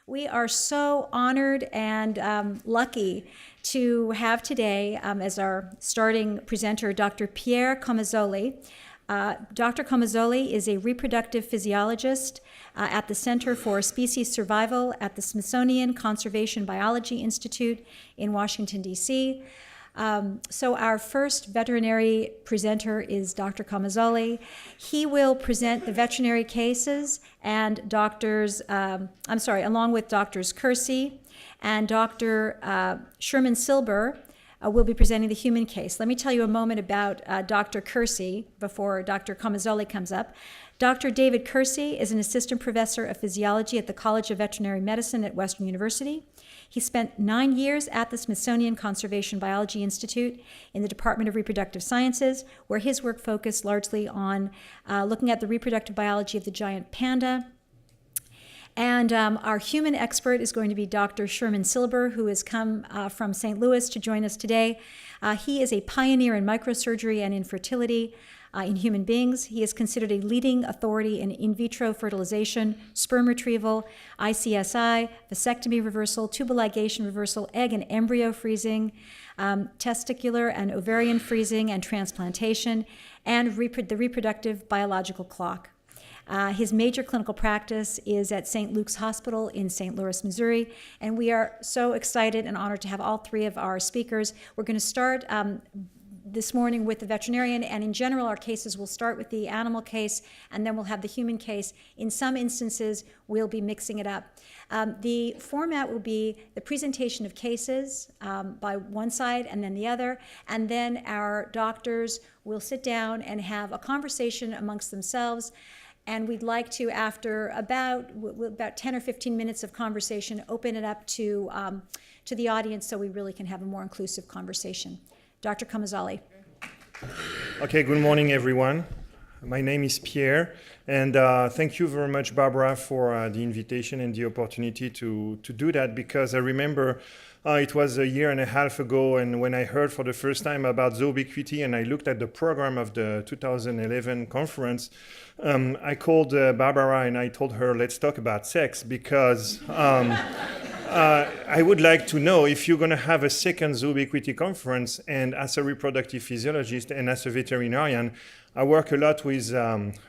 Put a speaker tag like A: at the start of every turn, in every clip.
A: We are so honored and lucky to have today as our starting presenter Dr. Pierre Comizzoli. Dr. Comizzoli is a reproductive physiologist at the Center for Species Survival at the Smithsonian Conservation Biology Institute in Washington, D.C. So our first veterinary presenter is Dr. Comizzoli. He will present the veterinary cases and along with Doctors Kersey and Dr. Sherman Silber will be presenting the human case. Let me tell you a moment about Dr. Kersey before Dr. Comizzoli comes up. Dr. David Kersey is an assistant professor of physiology at the College of Veterinary Medicine at Western University. He spent 9 years at the Smithsonian Conservation Biology Institute in the Department of Reproductive Sciences, where his work focused largely on looking at the reproductive biology of the giant panda. And our human expert is going to be Dr. Sherman Silber, who has come from St. Louis to join us today. He is a pioneer in microsurgery and infertility in human beings. He is considered a leading authority in vitro fertilization, sperm retrieval, ICSI, vasectomy reversal, tubal ligation reversal, egg and embryo freezing, testicular and ovarian freezing and transplantation, and the reproductive biological clock. His major clinical practice is at St. Luke's Hospital in St. Louis, Missouri, and we are so excited and honored to have all three of our speakers. We're going to start this morning with the veterinarian, and in general our cases will start with the animal case and then we'll have the human case. In some instances we'll be mixing it up. The format will be the presentation of cases by one side and then the other, and then our doctors will sit down and have a conversation amongst themselves. And we'd like to, after about 10 or 15 minutes of conversation, open it up to the audience so we really can have a more inclusive conversation. Dr. Comizzoli.
B: Okay, good morning, everyone. My name is Pierre, and thank you very much, Barbara, for the invitation and the opportunity to do that, because I remember it was a year and a half ago, and when I heard for the first time about Zoobiquity and I looked at the program of the 2011 conference, I called Barbara and I told her, let's talk about sex, because I would like to know if you're going to have a second Zoobiquity conference. And as a reproductive physiologist and as a veterinarian, I work a lot with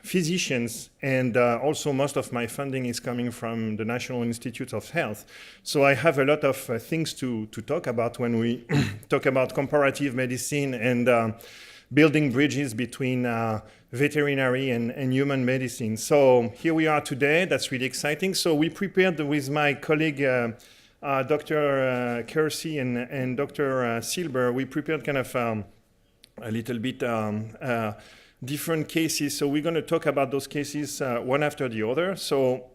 B: physicians, and also most of my funding is coming from the National Institutes of Health. So I have a lot of things to talk about when we talk about comparative medicine and building bridges between veterinary and human medicine. So here we are today. That's really exciting. So we prepared with my colleague, Dr. Kersey and Dr. Silber, we prepared kind of a little bit different cases. So we're going to talk about those cases one after the other. So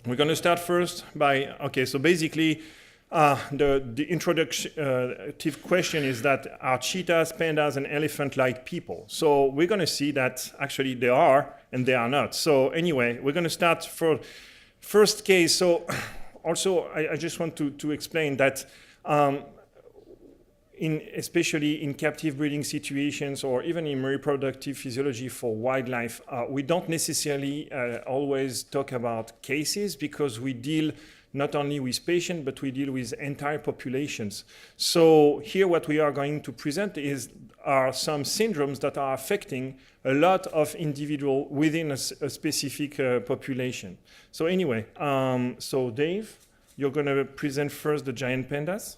B: we're going to start first by, so basically the introductive question is that are cheetahs, pandas, and elephant like people? So we're going to see that actually they are and they are not. So anyway, we're going to start for first case. So also I just want to explain that especially in captive breeding situations or even in reproductive physiology for wildlife, we don't necessarily always talk about cases, because we deal not only with patients, but we deal with entire populations. So here what we are going to present are some syndromes that are affecting a lot of individuals within a specific population. So anyway, so Dave, you're going to present first the giant pandas.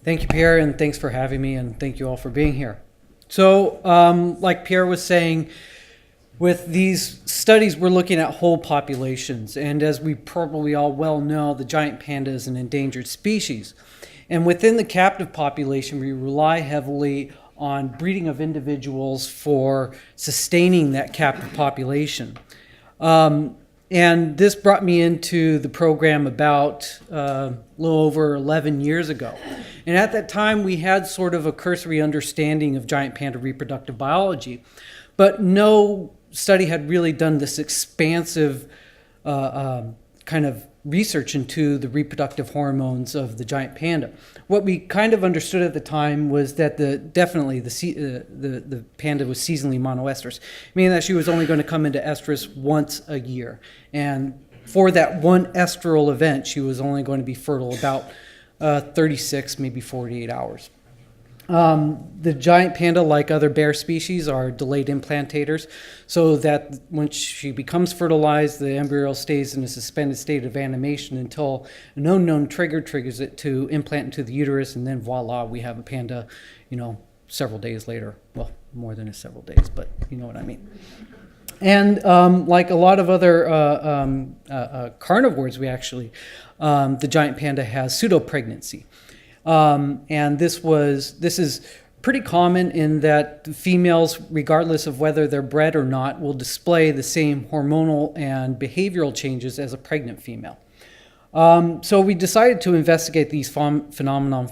C: Thank you, Pierre, and thanks for having me, and thank you all for being here. So, like Pierre was saying, with these studies, we're looking at whole populations, and as we probably all well know, the giant panda is an endangered species. And within the captive population, we rely heavily on breeding of individuals for sustaining that captive population. And this brought me into the program about a little over 11 years ago. And at that time, we had sort of a cursory understanding of giant panda reproductive biology, but no study had really done this expansive kind of research into the reproductive hormones of the giant panda. What we kind of understood at the time was that the panda was seasonally monoestrous, meaning that she was only going to come into estrus once a year. And for that one estril event, she was only going to be fertile about 36, maybe 48 hours. The giant panda, like other bear species, are delayed implantators, so that when she becomes fertilized, the embryo stays in a suspended state of animation until an unknown trigger triggers it to implant into the uterus, and then voila, we have a panda, several days later. Well, more than several days, but you know what I mean. And like a lot of other carnivores, the giant panda has pseudopregnancy. And this is pretty common in that females, regardless of whether they're bred or not, will display the same hormonal and behavioral changes as a pregnant female. So we decided to investigate these phenomena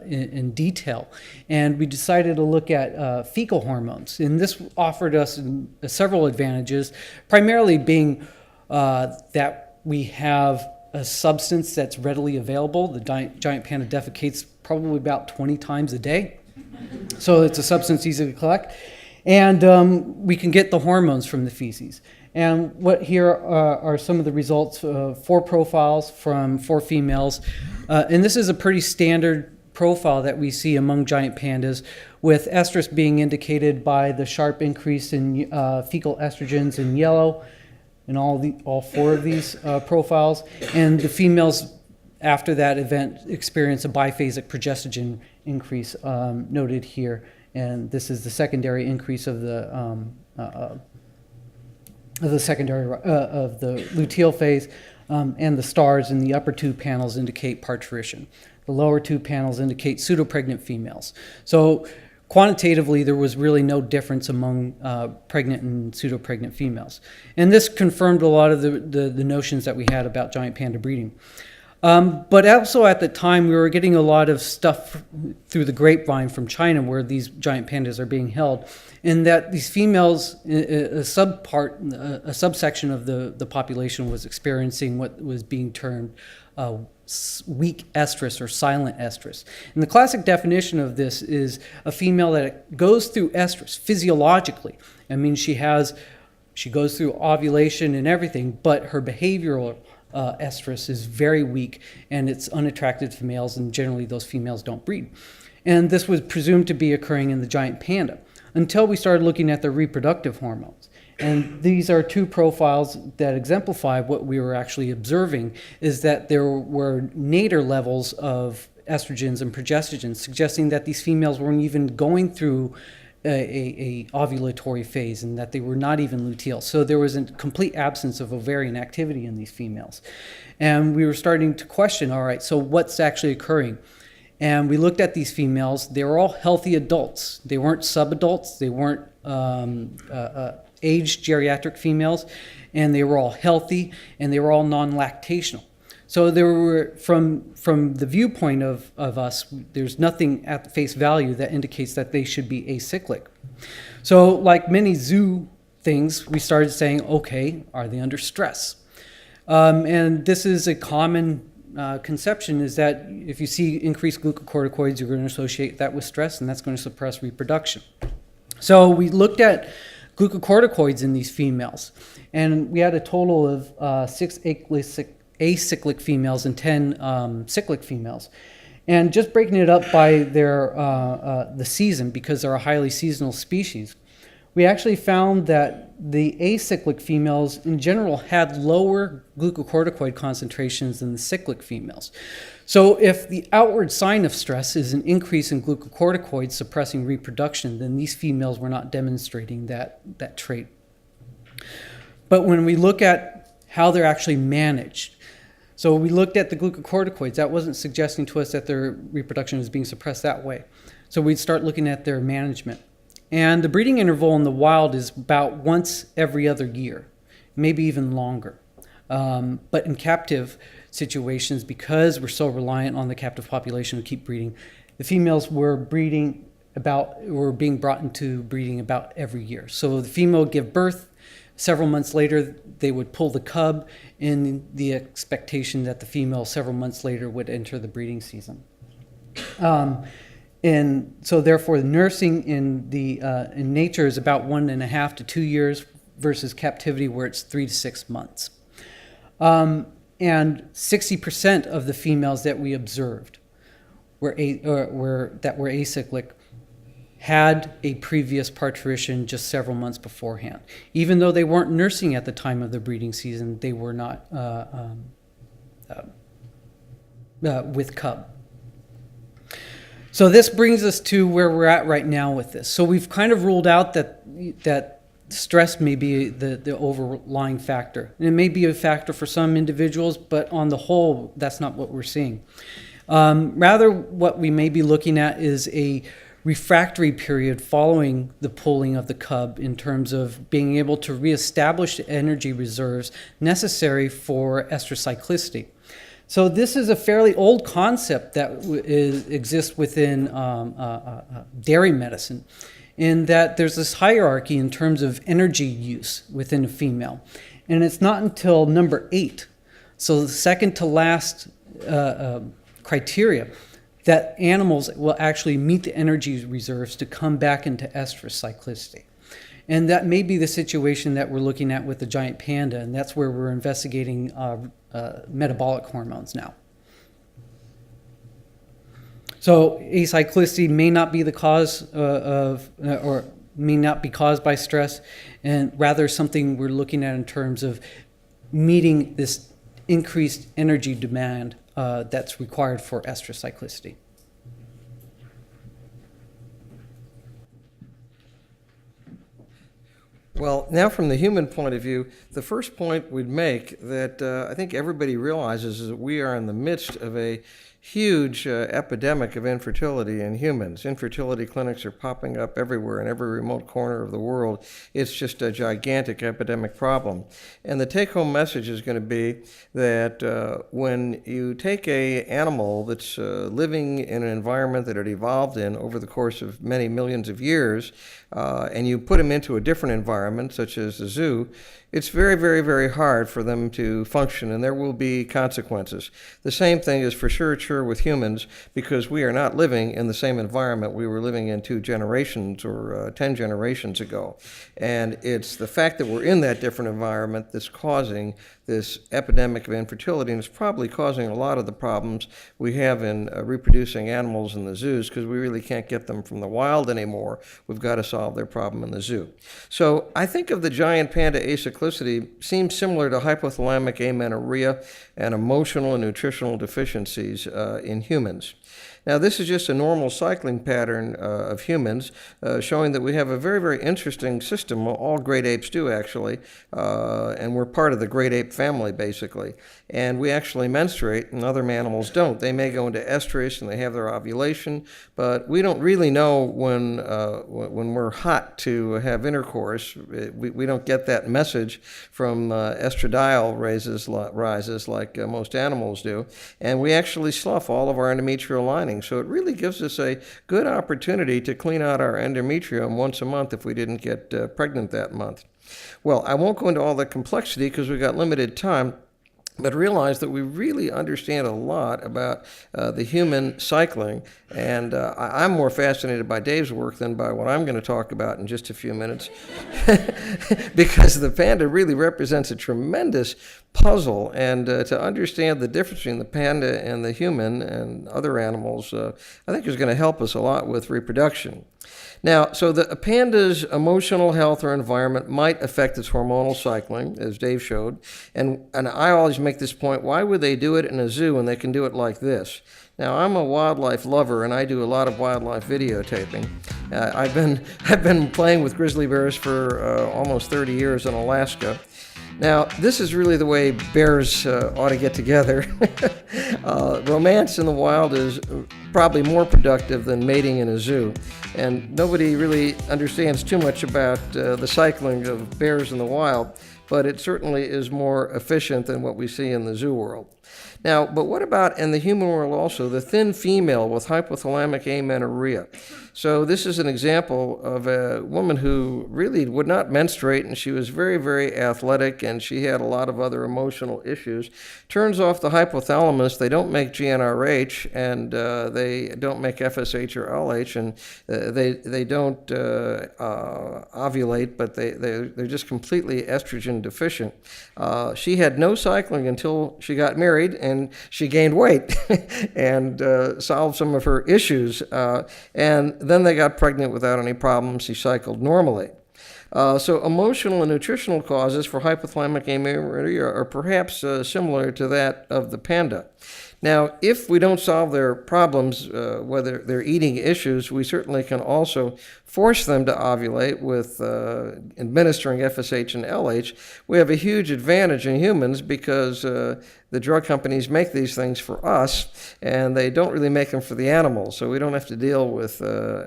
C: in detail, and we decided to look at fecal hormones. And this offered us several advantages, primarily being that we have a substance that's readily available. The giant panda defecates probably about 20 times a day, so it's a substance easy to collect. And we can get the hormones from the feces. And what here are some of the results, 4 profiles from 4 females. And this is a pretty standard profile that we see among giant pandas, with estrus being indicated by the sharp increase in fecal estrogens in yellow in all 4 of these profiles. And the females after that event experience a biphasic progestogen increase noted here. And this is the secondary increase of the luteal phase, and the stars in the upper 2 panels indicate parturition. The lower 2 panels indicate pseudopregnant females. So quantitatively, there was really no difference among pregnant and pseudopregnant females. And this confirmed a lot of the notions that we had about giant panda breeding. But also at the time, we were getting a lot of stuff through the grapevine from China where these giant pandas are being held, and that these females, a subsection of the population was experiencing what was being termed weak estrus or silent estrus. And the classic definition of this is a female that goes through estrus physiologically. I mean, she goes through ovulation and everything, but her behavioral estrus is very weak, and it's unattractive to males, and generally those females don't breed. And this was presumed to be occurring in the giant panda until we started looking at the reproductive hormones. And these are 2 profiles that exemplify what we were actually observing, is that there were nadir levels of estrogens and progestogens, suggesting that these females weren't even going through a ovulatory phase, and that they were not even luteal. So there was a complete absence of ovarian activity in these females. And we were starting to question, all right, so what's actually occurring? And we looked at these females. They were all healthy adults. They weren't subadults. They weren't aged geriatric females. And they were all healthy, and they were all non-lactational. So there were, from the viewpoint of us, there's nothing at the face value that indicates that they should be acyclic. So like many zoo things, we started saying, okay, are they under stress? And this is a common conception, is that if you see increased glucocorticoids, you're going to associate that with stress, and that's going to suppress reproduction. So we looked at glucocorticoids in these females, and we had a total of 6 acyclic females and 10 cyclic females. And just breaking it up by the season, because they're a highly seasonal species, we actually found that the acyclic females in general had lower glucocorticoid concentrations than the cyclic females. So if the outward sign of stress is an increase in glucocorticoids suppressing reproduction, then these females were not demonstrating that trait. But when we look at how they're actually managed, so we looked at the glucocorticoids, that wasn't suggesting to us that their reproduction was being suppressed that way. So we'd start looking at their management. And the breeding interval in the wild is about once every other year, maybe even longer. But in captive situations, because we're so reliant on the captive population to keep breeding, the females were being brought into breeding about every year. So the female would give birth. Several months later, they would pull the cub in the expectation that the female several months later would enter the breeding season. And so therefore, the nursing in nature is about 1.5 to 2 years versus captivity where it's 3 to 6 months. And 60% of the females that we observed that were acyclic had a previous parturition just several months beforehand. Even though they weren't nursing at the time of the breeding season, they were not with cub. So this brings us to where we're at right now with this. So we've kind of ruled out that stress may be the overlying factor. And it may be a factor for some individuals, but on the whole, that's not what we're seeing. Rather, what we may be looking at is a refractory period following the pulling of the cub in terms of being able to reestablish the energy reserves necessary for estrus. So this is a fairly old concept that exists within dairy medicine, in that there's this hierarchy in terms of energy use within a female. And it's not until number 8, so the second to last criteria, that animals will actually meet the energy reserves to come back into estrus. And that may be the situation that we're looking at with the giant panda, and that's where we're investigating metabolic hormones now. So acyclicity may not be the cause or may not be caused by stress, and rather something we're looking at in terms of meeting this increased energy demand that's required for estrus.
D: Well, now from the human point of view, the first point we'd make that I think everybody realizes is that we are in the midst of a huge epidemic of infertility in humans. Infertility clinics are popping up everywhere in every remote corner of the world. It's just a gigantic epidemic problem. And the take-home message is going to be that when you take an animal that's living in an environment that it evolved in over the course of many millions of years, and you put them into a different environment, such as the zoo, it's very, very, very hard for them to function, and there will be consequences. The same thing is for sure true with humans, because we are not living in the same environment we were living in 2 generations or 10 generations ago. And it's the fact that we're in that different environment that's causing this epidemic of infertility, and it's probably causing a lot of the problems we have in reproducing animals in the zoos, because we really can't get them from the wild anymore. We've got to solve their problem in the zoo. So I think of the giant panda acyclicity seems similar to hypothalamic amenorrhea and emotional and nutritional deficiencies in humans. Now, this is just a normal cycling pattern of humans, showing that we have a very, very interesting system. Well, all great apes do, actually, and we're part of the great ape family, basically. And we actually menstruate, and other animals don't. They may go into estrus, and they have their ovulation, but we don't really know when we're hot to have intercourse. We don't get that message from estradiol rises like most animals do, and we actually slough all of our endometrial lining. So it really gives us a good opportunity to clean out our endometrium once a month if we didn't get pregnant that month. Well, I won't go into all the complexity because we've got limited time, but realize that we really understand a lot about the human cycling, and I'm more fascinated by Dave's work than by what I'm going to talk about in just a few minutes, because the panda really represents a tremendous puzzle, and to understand the difference between the panda and the human and other animals, I think is going to help us a lot with reproduction. Now, so a panda's emotional health or environment might affect its hormonal cycling, as Dave showed. And I always make this point, why would they do it in a zoo when they can do it like this? Now, I'm a wildlife lover, and I do a lot of wildlife videotaping. I've been playing with grizzly bears for almost 30 years in Alaska. Now, this is really the way bears ought to get together. Romance in the wild is probably more productive than mating in a zoo. And nobody really understands too much about the cycling of bears in the wild, but it certainly is more efficient than what we see in the zoo world. Now, but what about in the human world also, the thin female with hypothalamic amenorrhea? So this is an example of a woman who really would not menstruate, and she was very, very athletic, and she had a lot of other emotional issues. Turns off the hypothalamus, they don't make GnRH, and they don't make FSH or LH, and they don't ovulate, but they're just completely estrogen deficient. She had no cycling until she got married, and she gained weight and solved some of her issues. And then they got pregnant without any problems. She cycled normally. So emotional and nutritional causes for hypothalamic amenorrhea are perhaps similar to that of the panda. Now, if we don't solve their problems, whether they're eating issues, we certainly can also force them to ovulate with administering FSH and LH. We have a huge advantage in humans because the drug companies make these things for us, and they don't really make them for the animals, so we don't have to deal with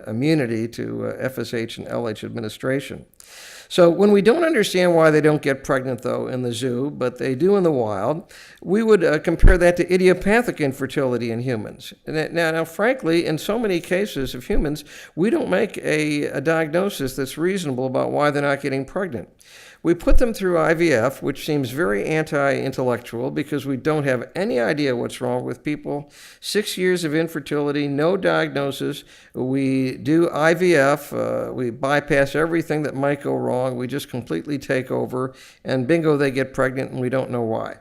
D: immunity to FSH and LH administration. So when we don't understand why they don't get pregnant, though, in the zoo, but they do in the wild, we would compare that to idiopathic infertility in humans. Now, frankly, in so many cases of humans, we don't make a diagnosis that's reasonable about why they're not getting pregnant. We put them through IVF, which seems very anti-intellectual because we don't have any idea what's wrong with people. 6 years of infertility, no diagnosis. We do IVF. We bypass everything that might go wrong. We just completely take over, and bingo, they get pregnant, and we don't know why.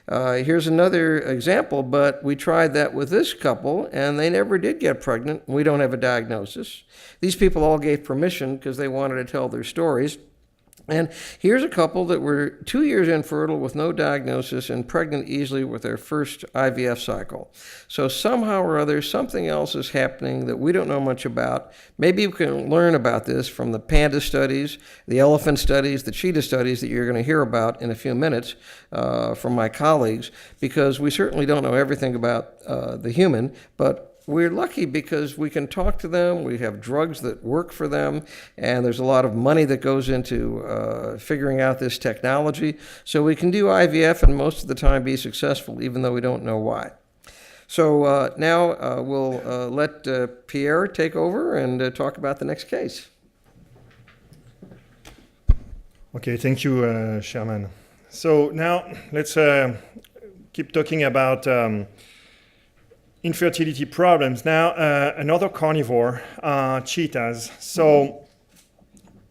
D: Here's another example, but we tried that with this couple, and they never did get pregnant. We don't have a diagnosis. These people all gave permission because they wanted to tell their stories. And here's a couple that were 2 years infertile with no diagnosis and pregnant easily with their first IVF cycle. So somehow or other, something else is happening that we don't know much about. Maybe we can learn about this from the panda studies, the elephant studies, the cheetah studies that you're going to hear about in a few minutes from my colleagues, because we certainly don't know everything about the human, but we're lucky because we can talk to them, we have drugs that work for them, and there's a lot of money that goes into figuring out this technology. So we can do IVF and most of the time be successful, even though we don't know why. So now we'll let Pierre take over and talk about the next case.
B: Okay, thank you, Sherman. So now let's keep talking about infertility problems. Now, another carnivore, cheetahs. So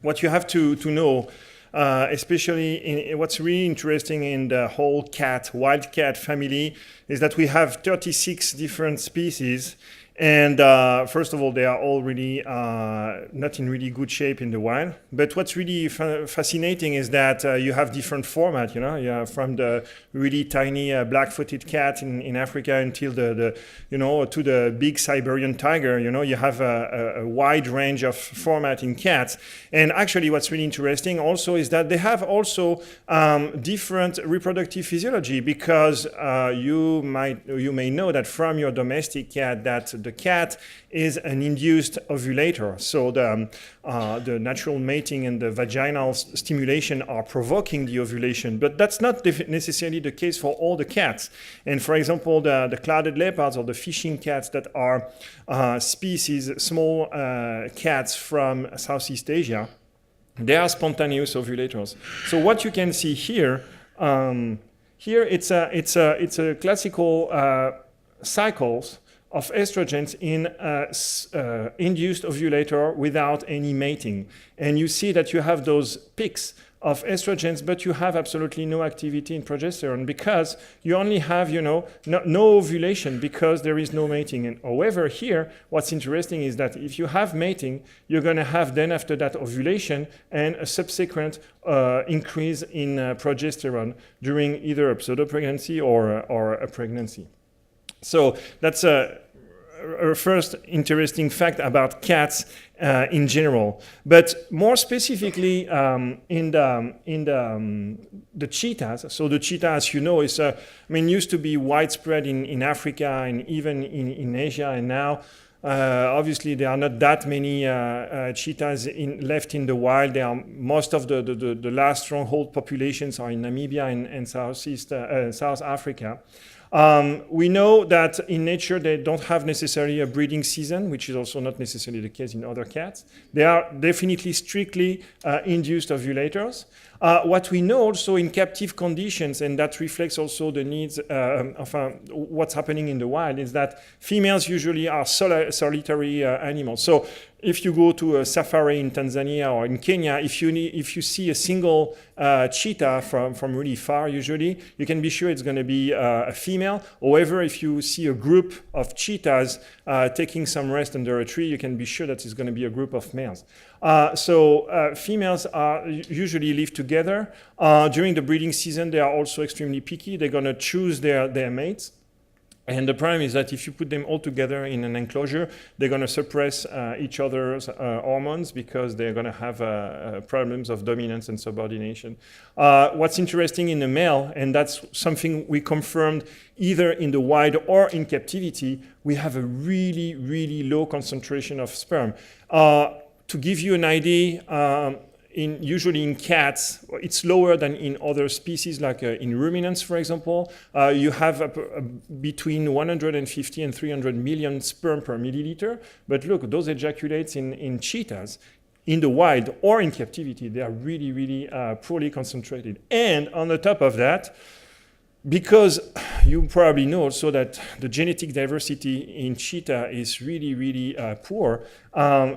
B: what you have to know, especially what's really interesting in the whole wild cat family, is that we have 36 different species. And first of all, they are all really not in really good shape in the wild. But what's really fascinating is that you have different formats, you have from the really tiny black-footed cat in Africa until to the big Siberian tiger, you have a wide range of format in cats. And actually what's really interesting also is that they have also different reproductive physiology, because you may know that from your domestic cat that the cat is an induced ovulator. So the natural mating and the vaginal stimulation are provoking the ovulation, but that's not necessarily the case for all the cats. And for example, the clouded leopards or the fishing cats that are small cats from Southeast Asia, they are spontaneous ovulators. So what you can see here, it's a classical cycles of estrogens in induced ovulator without any mating. And you see that you have those peaks of estrogens, but you have absolutely no activity in progesterone because you only have, no ovulation because there is no mating. And however, here, what's interesting is that if you have mating, you're going to have then after that ovulation and a subsequent increase in progesterone during either a pseudo-pregnancy or a pregnancy. So that's a first interesting fact about cats in general. But more specifically in the cheetahs. So the cheetah, as you know, is used to be widespread in Africa and even in Asia, and now obviously there are not that many cheetahs left in the wild. Most of the last stronghold populations are in Namibia and South Africa. We know that in nature they don't have necessarily a breeding season, which is also not necessarily the case in other cats. They are definitely strictly induced ovulators. What we know also in captive conditions, and that reflects also the needs of what's happening in the wild, is that females usually are solitary animals. So if you go to a safari in Tanzania or in Kenya, if you see a single cheetah from really far, usually, you can be sure it's going to be a female. However, if you see a group of cheetahs taking some rest under a tree, you can be sure that it's going to be a group of males. So females usually live together. During the breeding season, they are also extremely picky. They're going to choose their mates. And the problem is that if you put them all together in an enclosure, they're going to suppress each other's hormones because they're going to have problems of dominance and subordination. What's interesting in the male, and that's something we confirmed either in the wild or in captivity, we have a really, really low concentration of sperm. To give you an idea, usually in cats, it's lower than in other species, like in ruminants, for example. You have between 150 and 300 million sperm per milliliter. But look, those ejaculates in cheetahs, in the wild or in captivity, they are really, really poorly concentrated. And on the top of that, because you probably know also that the genetic diversity in cheetah is really, really poor,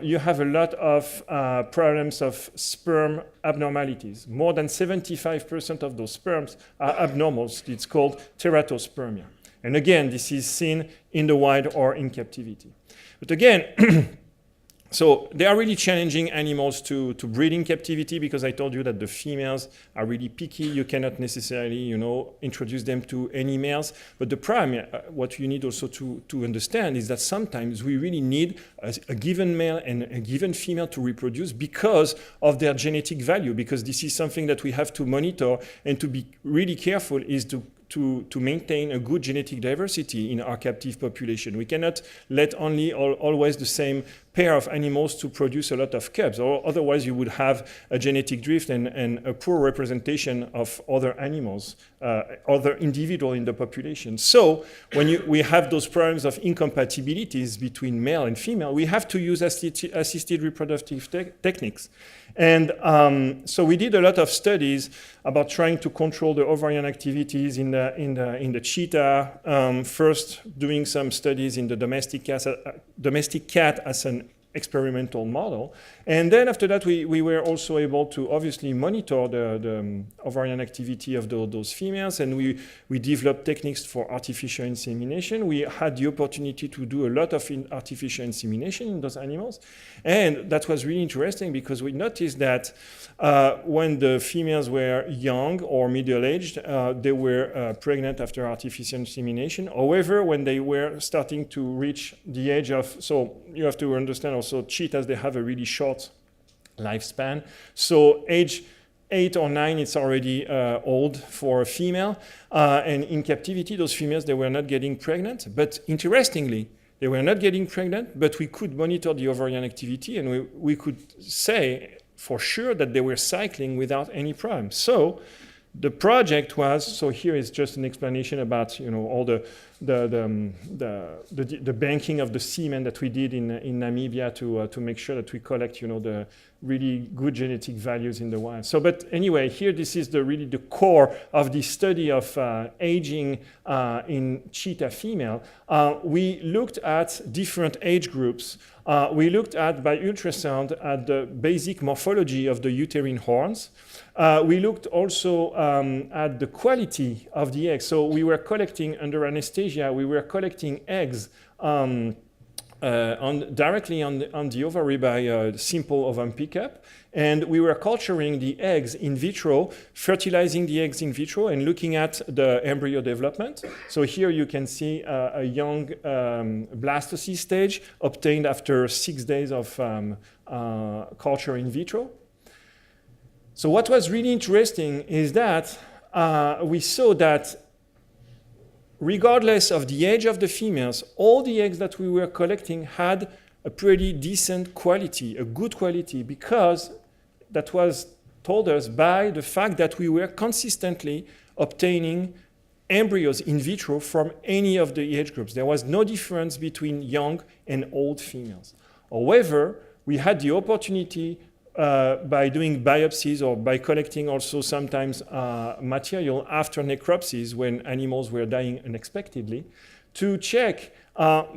B: you have a lot of problems of sperm abnormalities. More than 75% of those sperms are abnormal. It's called teratospermia. And again, this is seen in the wild or in captivity. But again, so they are really challenging animals to breed in captivity because I told you that the females are really picky. You cannot necessarily, introduce them to any males. But the problem, what you need also to understand is that sometimes we really need a given male and a given female to reproduce because of their genetic value, because this is something that we have to monitor and to be really careful is to maintain a good genetic diversity in our captive population. We cannot let always the same pair of animals to produce a lot of cubs, or otherwise you would have a genetic drift and a poor representation of other animals, other individuals in the population. So when we have those problems of incompatibilities between male and female, we have to use assisted reproductive techniques. And so we did a lot of studies about trying to control the ovarian activities in the cheetah. First, doing some studies in the domestic cat as an experimental model. And then after that, we were also able to obviously monitor the ovarian activity of those females, and we developed techniques for artificial insemination. We had the opportunity to do a lot of artificial insemination in those animals. And that was really interesting because we noticed that when the females were young or middle-aged, they were pregnant after artificial insemination. However, when they were starting to reach the age of, so you have to understand also cheetahs, they have a really short lifespan. So age 8 or 9, it's already old for a female. And in captivity, those females, they were not getting pregnant. But interestingly, they were not getting pregnant, but we could monitor the ovarian activity and we could say for sure that they were cycling without any problem. So the project was, so here is just an explanation about all the banking of the semen that we did in Namibia to make sure that we collect the really good genetic values in the wild. So, but anyway, here this is really the core of the study of aging in cheetah female. We looked at different age groups. We looked at by ultrasound at the basic morphology of the uterine horns. We looked also at the quality of the eggs. So we were collecting under anesthesia, we were collecting eggs directly on the ovary by a simple ovum pickup. And we were culturing the eggs in vitro, fertilizing the eggs in vitro, and looking at the embryo development. So here you can see a young blastocyst stage obtained after 6 days of culture in vitro. So what was really interesting is that we saw that regardless of the age of the females, all the eggs that we were collecting had a pretty decent quality, a good quality, because that was told us by the fact that we were consistently obtaining embryos in vitro from any of the age groups. There was no difference between young and old females. However, we had the opportunity by doing biopsies or by collecting also sometimes material after necropsies when animals were dying unexpectedly to check,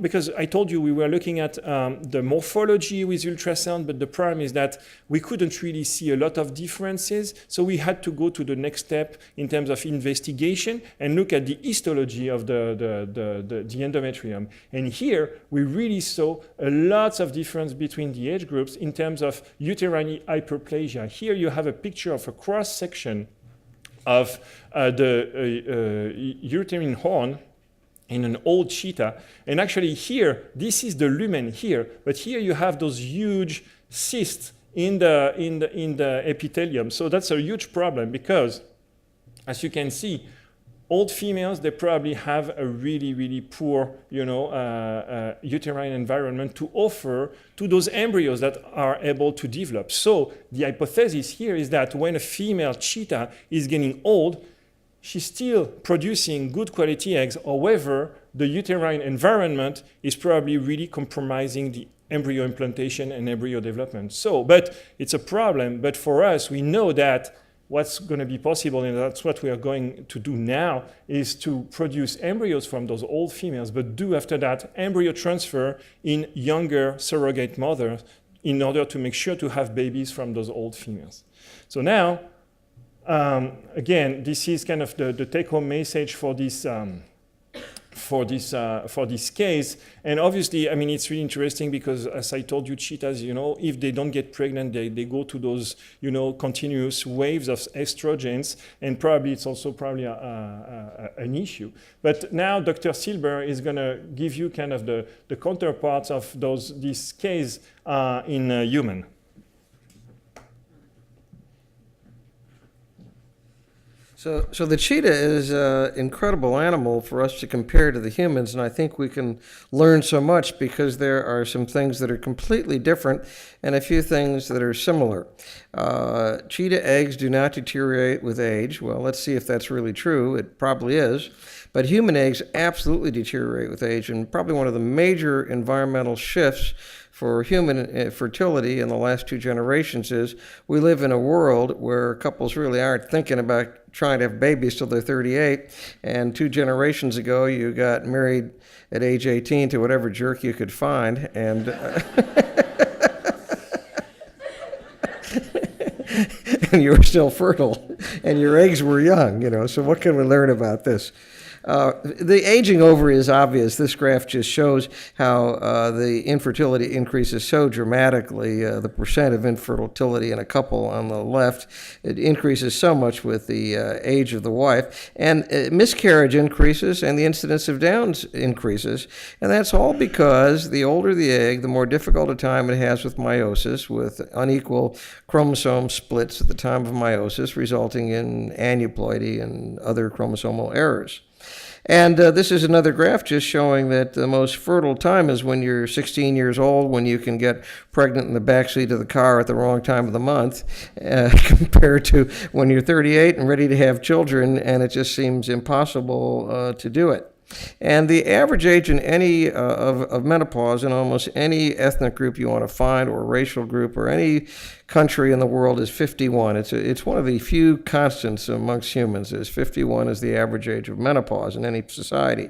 B: because I told you we were looking at the morphology with ultrasound, but the problem is that we couldn't really see a lot of differences. So we had to go to the next step in terms of investigation and look at the histology of the endometrium. And here we really saw a lot of difference between the age groups in terms of uterine hyperplasia. Here you have a picture of a cross-section of the uterine horn in an old cheetah. And actually here, this is the lumen here, but here you have those huge cysts in the epithelium. So that's a huge problem because, as you can see, old females, they probably have a really, really poor, uterine environment to offer to those embryos that are able to develop. So the hypothesis here is that when a female cheetah is getting old, she's still producing good quality eggs. However, the uterine environment is probably really compromising the embryo implantation and embryo development. So, but it's a problem. But for us, we know that what's going to be possible, and that's what we are going to do now, is to produce embryos from those old females, but do after that embryo transfer in younger surrogate mothers in order to make sure to have babies from those old females. So now, again, this is kind of the take-home message for this case. And obviously, I mean, it's really interesting because, as I told you, cheetahs, if they don't get pregnant, they go to those, continuous waves of estrogens, and probably it's also probably an issue. But now Dr. Silber is going to give you kind of the counterparts of this case in human.
D: So the cheetah is an incredible animal for us to compare to the humans, and I think we can learn so much because there are some things that are completely different and a few things that are similar. Cheetah eggs do not deteriorate with age. Well, let's see if that's really true. It probably is. But human eggs absolutely deteriorate with age, and probably one of the major environmental shifts for human fertility in the last 2 generations is we live in a world where couples really aren't thinking about trying to have babies till they're 38. And 2 generations ago, you got married at age 18 to whatever jerk you could find. And and you were still fertile, and your eggs were young, so what can we learn about this? The aging over is obvious. This graph just shows how the infertility increases so dramatically. The percent of infertility in a couple on the left, it increases so much with the age of the wife. And miscarriage increases and the incidence of Downs increases. And that's all because the older the egg, the more difficult a time it has with meiosis, with unequal chromosome splits at the time of meiosis, resulting in aneuploidy and other chromosomal errors. And this is another graph just showing that the most fertile time is when you're 16 years old, when you can get pregnant in the backseat of the car at the wrong time of the month, compared to when you're 38 and ready to have children, and it just seems impossible to do it. And the average age in any of menopause in almost any ethnic group you want to find, or racial group, or any country in the world is 51. It's one of the few constants amongst humans. 51 is the average age of menopause in any society.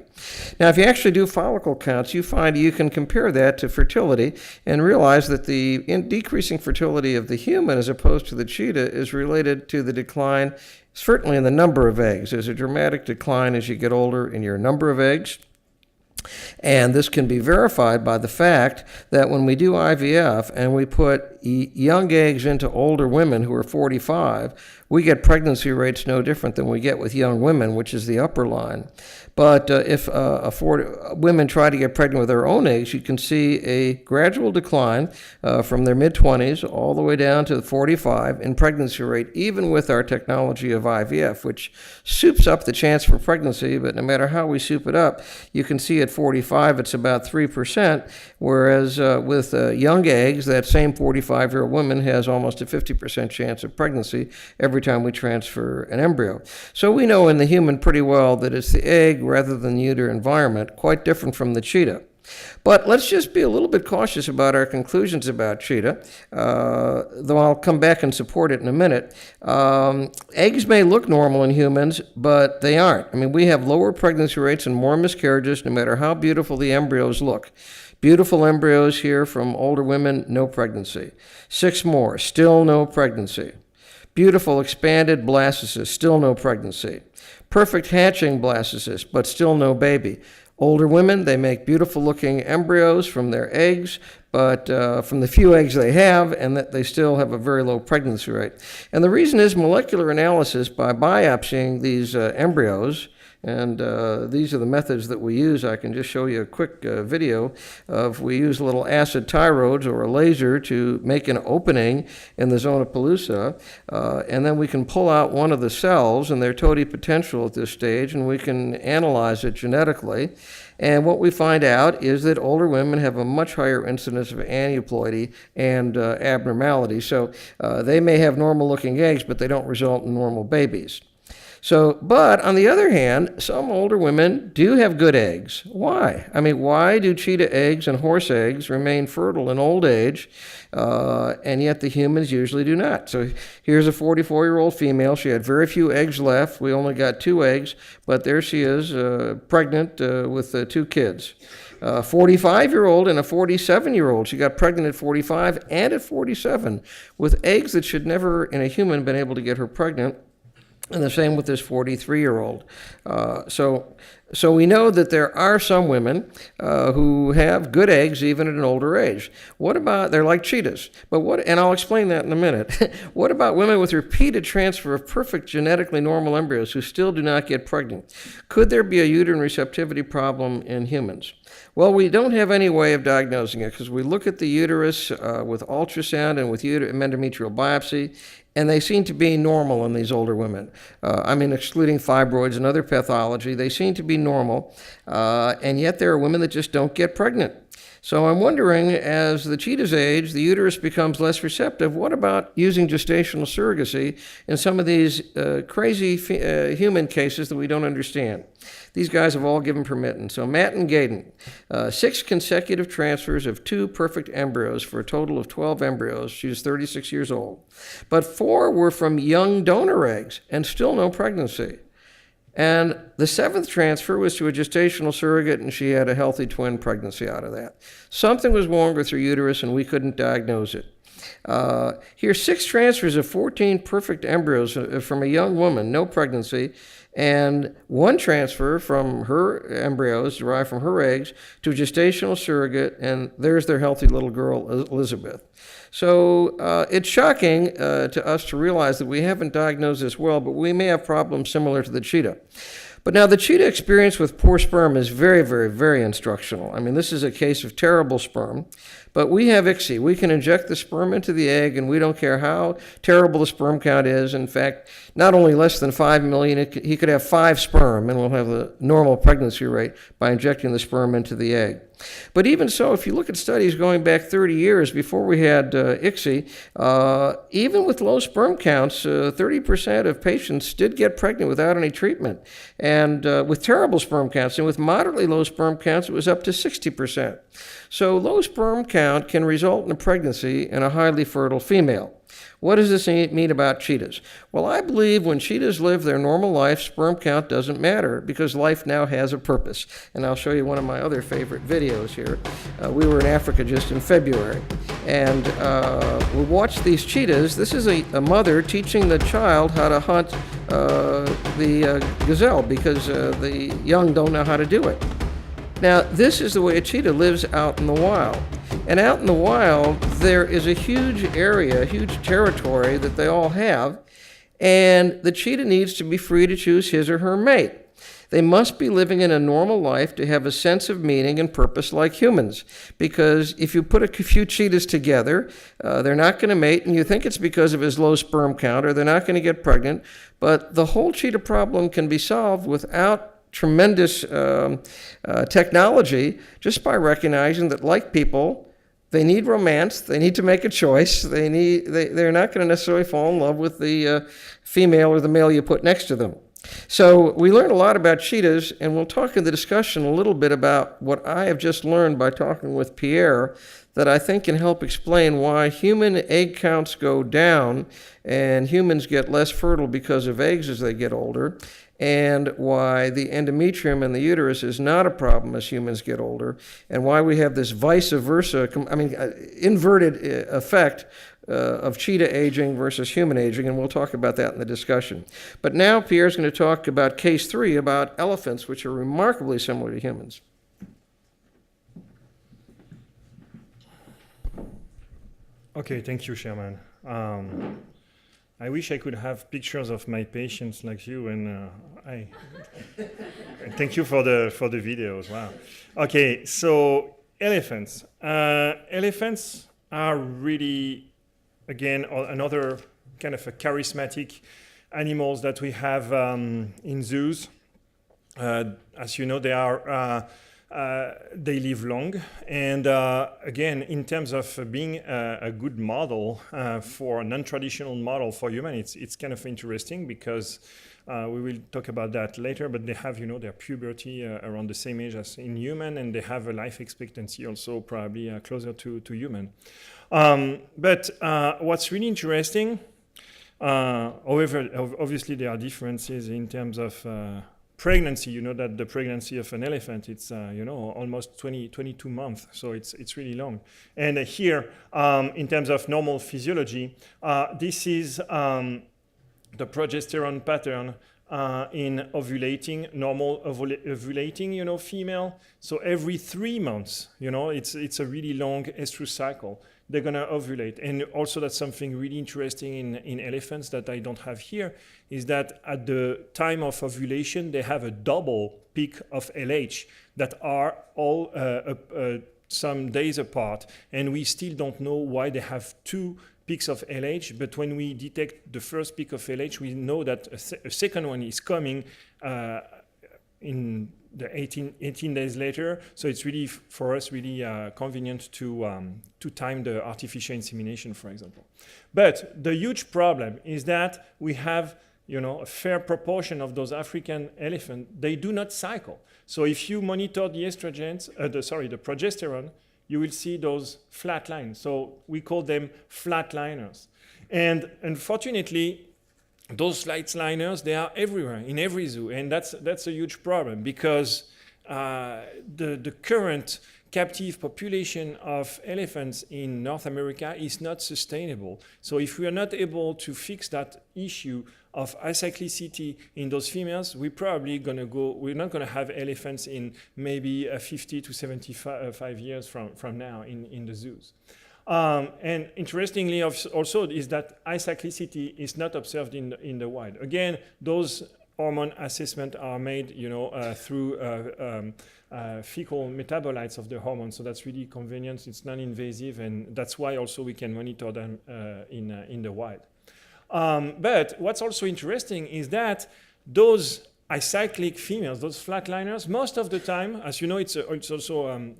D: Now, if you actually do follicle counts, you find you can compare that to fertility and realize that the decreasing fertility of the human as opposed to the cheetah is related to the decline, certainly in the number of eggs. There's a dramatic decline as you get older in your number of eggs. And this can be verified by the fact that when we do IVF and we put young eggs into older women who are 45, we get pregnancy rates no different than we get with young women, which is the upper line. But if women try to get pregnant with their own eggs, you can see a gradual decline from their mid-20s all the way down to 45 in pregnancy rate, even with our technology of IVF, which soups up the chance for pregnancy. But no matter how we soup it up, you can see at 45 it's about 3%, whereas with young eggs, that same 45-year-old woman has almost a 50% chance of pregnancy every time we transfer an embryo. So we know in the human pretty well that it's the egg rather than the uterine environment, quite different from the cheetah. But let's just be a little bit cautious about our conclusions about cheetah, though I'll come back and support it in a minute. Eggs may look normal in humans, but they aren't. I mean, we have lower pregnancy rates and more miscarriages no matter how beautiful the embryos look. Beautiful embryos here from older women, no pregnancy. 6 more, still no pregnancy. Beautiful expanded blastocysts, still no pregnancy. Perfect hatching blastocysts, but still no baby. Older women, they make beautiful looking embryos from their eggs, but from the few eggs they have, and that they still have a very low pregnancy rate. And the reason is molecular analysis by biopsying these embryos, and these are the methods that we use. I can just show you a quick video of, we use little acid tyrodes or a laser to make an opening in the zona pellucida, and then we can pull out one of the cells and their totipotential at this stage, and we can analyze it genetically. And what we find out is that older women have a much higher incidence of aneuploidy and abnormality. So they may have normal looking eggs, but they don't result in normal babies. So, but on the other hand, some older women do have good eggs. Why? I mean, why do cheetah eggs and horse eggs remain fertile in old age, and yet the humans usually do not? So here's a 44-year-old female. She had very few eggs left. We only got 2 eggs, but there she is, pregnant with 2 kids. 45-year-old and a 47-year-old. She got pregnant at 45 and at 47 with eggs that should never in a human been able to get her pregnant. And the same with this 43-year-old. So we know that there are some women who have good eggs even at an older age. What about, they're like cheetahs, but what, and I'll explain that in a minute. What about women with repeated transfer of perfect genetically normal embryos who still do not get pregnant? Could there be a uterine receptivity problem in humans? Well, we don't have any way of diagnosing it because we look at the uterus with ultrasound and with endometrial biopsy, and they seem to be normal in these older women. I mean, excluding fibroids and other pathology, they seem to be normal, and yet there are women that just don't get pregnant. So I'm wondering, as the cheetahs age, the uterus becomes less receptive, what about using gestational surrogacy in some of these crazy human cases that we don't understand? These guys have all given permission. So Matt and Gaydon, 6 consecutive transfers of 2 perfect embryos for a total of 12 embryos. She was 36 years old. But 4 were from young donor eggs and still no pregnancy. And the 7th transfer was to a gestational surrogate, and she had a healthy twin pregnancy out of that. Something was wrong with her uterus, and we couldn't diagnose it. Here's 6 transfers of 14 perfect embryos from a young woman, no pregnancy, and 1 transfer from her embryos derived from her eggs to a gestational surrogate, and there's their healthy little girl, Elizabeth. So it's shocking to us to realize that we haven't diagnosed this well, but we may have problems similar to the cheetah. But now the cheetah experience with poor sperm is very, very, very instructional. I mean, this is a case of terrible sperm. But we have ICSI. We can inject the sperm into the egg, and we don't care how terrible the sperm count is. In fact, not only less than 5 million, he could have 5 sperm, and we'll have the normal pregnancy rate by injecting the sperm into the egg. But even so, if you look at studies going back 30 years before we had ICSI, even with low sperm counts, 30% of patients did get pregnant without any treatment. And with terrible sperm counts, and with moderately low sperm counts, it was up to 60%. So low sperm count can result in a pregnancy in a highly fertile female. What does this mean about cheetahs? Well, I believe when cheetahs live their normal life, sperm count doesn't matter because life now has a purpose. And I'll show you one of my other favorite videos here. We were in Africa just in February, and we watched these cheetahs. This is a mother teaching the child how to hunt the gazelle because the young don't know how to do it. Now, this is the way a cheetah lives out in the wild. And out in the wild, there is a huge area, a huge territory that they all have, and the cheetah needs to be free to choose his or her mate. They must be living in a normal life to have a sense of meaning and purpose like humans, because if you put a few cheetahs together, they're not going to mate, and you think it's because of his low sperm count, or they're not going to get pregnant, but the whole cheetah problem can be solved without tremendous technology, just by recognizing that, like people, they need romance, they need to make a choice, they're not going to necessarily fall in love with the female or the male you put next to them. So we learned a lot about cheetahs, and we'll talk in the discussion a little bit about what I have just learned by talking with Pierre that I think can help explain why human egg counts go down and humans get less fertile because of eggs as they get older, and why the endometrium in the uterus is not a problem as humans get older, and why we have this vice versa, inverted effect of cheetah aging versus human aging, and we'll talk about that in the discussion. But now Pierre's going to talk about case 3, about elephants, which are remarkably similar to humans.
B: Okay, thank you, Sherman. I wish I could have pictures of my patients like you, and I thank you for the videos. Wow. Okay, so elephants. Elephants are really, again, another kind of a charismatic animals that we have in zoos. As you know, they live long, and again, in terms of being a good model for a non-traditional model for human, it's kind of interesting because we will talk about that later. But they have, their puberty around the same age as in human, and they have a life expectancy also probably closer to human. But what's really interesting, however, obviously there are differences in terms of pregnancy. You know that the pregnancy of an elephant, it's almost 22 months, so it's really long. And here, in terms of normal physiology, this is the progesterone pattern in ovulating, normal ovulating, female. So every 3 months, it's a really long estrus cycle. They're going to ovulate. And also that's something really interesting in elephants that I don't have here, is that at the time of ovulation, they have a double peak of LH that are all some days apart. And we still don't know why they have 2 peaks of LH, but when we detect the first peak of LH, we know that a second one is coming in the 18 days later. So it's really, for us, really convenient to time the artificial insemination, for example. But the huge problem is that we have, a fair proportion of those African elephants, they do not cycle. So if you monitor the estrogens, the progesterone, you will see those flat lines. So we call them flatliners. And unfortunately, those flatliners, they are everywhere, in every zoo. And that's a huge problem because the current captive population of elephants in North America is not sustainable. So if we are not able to fix that issue of acyclicity in those females, we're not going to have elephants in maybe 50 to 75 years from now in the zoos. And interestingly also is that acyclicity is not observed in the wild. Again, those hormone assessments are made, through fecal metabolites of the hormone. So that's really convenient. It's non-invasive, and that's why also we can monitor them in the wild. But what's also interesting is that those acyclic females, those flatliners, most of the time, as you know, it's also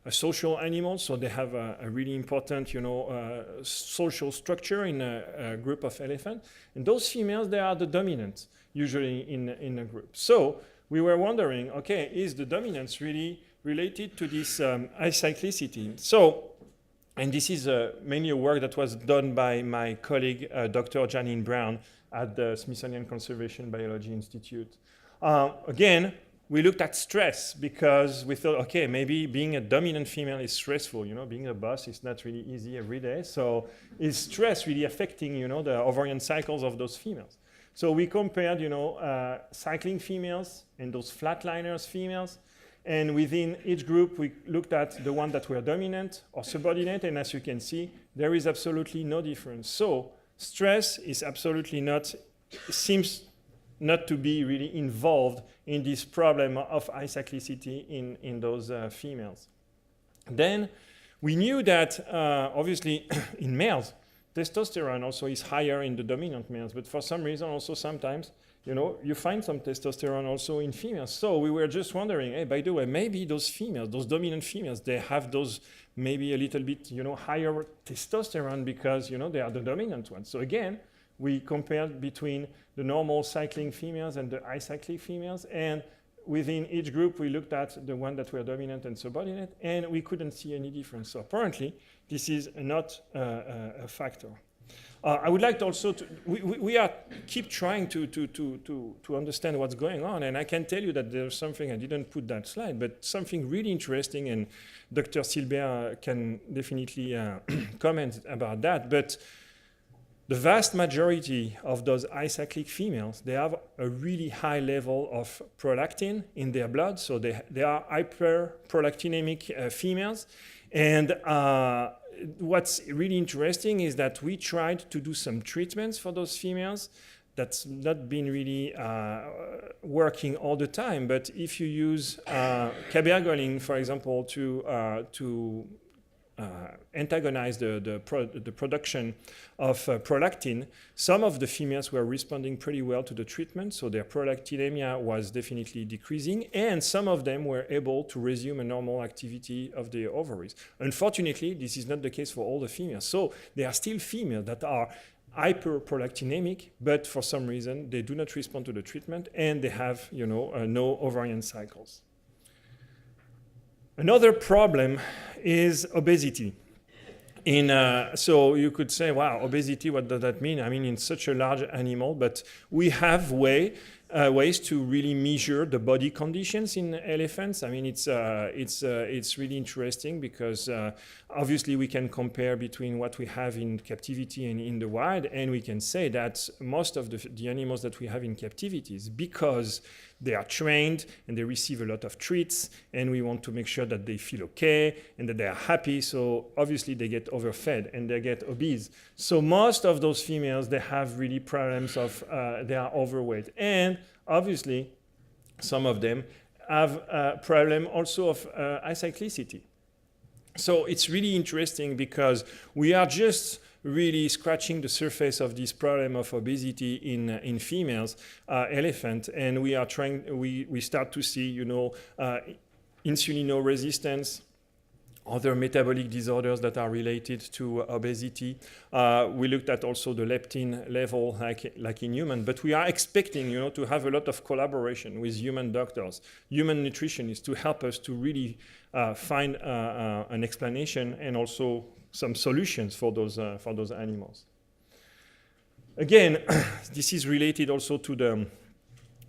B: a social animal, so they have a really important, social structure in a group of elephants. And those females, they are the dominant, usually in a group. So we were wondering, okay, is the dominance really related to this acyclicity? So, and this is mainly a work that was done by my colleague, Dr. Janine Brown at the Smithsonian Conservation Biology Institute. Again, we looked at stress because we thought, okay, maybe being a dominant female is stressful. Being a boss is not really easy every day. So is stress really affecting, the ovarian cycles of those females? So we compared, cycling females and those flatliners females. And within each group, we looked at the one that were dominant or subordinate. And as you can see, there is absolutely no difference. So stress is absolutely seems not to be really involved in this problem of acyclicity in those females. Then we knew that obviously in males, testosterone also is higher in the dominant males, but for some reason also sometimes, you find some testosterone also in females. So we were just wondering, hey, by the way, maybe those females, those dominant females, they have those maybe a little bit, higher testosterone because, they are the dominant ones. So again, we compared between the normal cycling females and the acyclic females, and within each group, we looked at the one that were dominant and subordinate, and we couldn't see any difference. So apparently, this is not a factor. I would like to also we are keep trying to understand what's going on, and I can tell you that there's something, I didn't put that slide, but something really interesting, and Dr. Silber can definitely comment about that. But the vast majority of those acyclic females, they have a really high level of prolactin in their blood, so they are hyperprolactinemic females, and what's really interesting is that we tried to do some treatments for those females. That's not been really working all the time. But if you use cabergoline, for example, to antagonize the production of prolactin, some of the females were responding pretty well to the treatment, so their prolactinemia was definitely decreasing, and some of them were able to resume a normal activity of their ovaries. Unfortunately, this is not the case for all the females. So there are still females that are hyperprolactinemic, but for some reason they do not respond to the treatment, and they have, no ovarian cycles. Another problem is obesity. So you could say, wow, obesity, what does that mean? I mean, in such a large animal, but we have ways to really measure the body conditions in elephants. I mean, it's really interesting because obviously we can compare between what we have in captivity and in the wild, and we can say that most of the animals that we have in captivity is because they are trained and they receive a lot of treats, and we want to make sure that they feel okay and that they are happy. So obviously they get overfed and they get obese. So most of those females, they have really problems of, they are overweight. And obviously some of them have a problem also of acyclicity. So it's really interesting because we are just really scratching the surface of this problem of obesity in females elephant, and we are trying. We start to see, insulino-resistance, other metabolic disorders that are related to obesity. We looked at also the leptin level, like in human, but we are expecting, to have a lot of collaboration with human doctors, human nutritionists, to help us to really find an explanation and also some solutions for those animals. Again, this is related also to the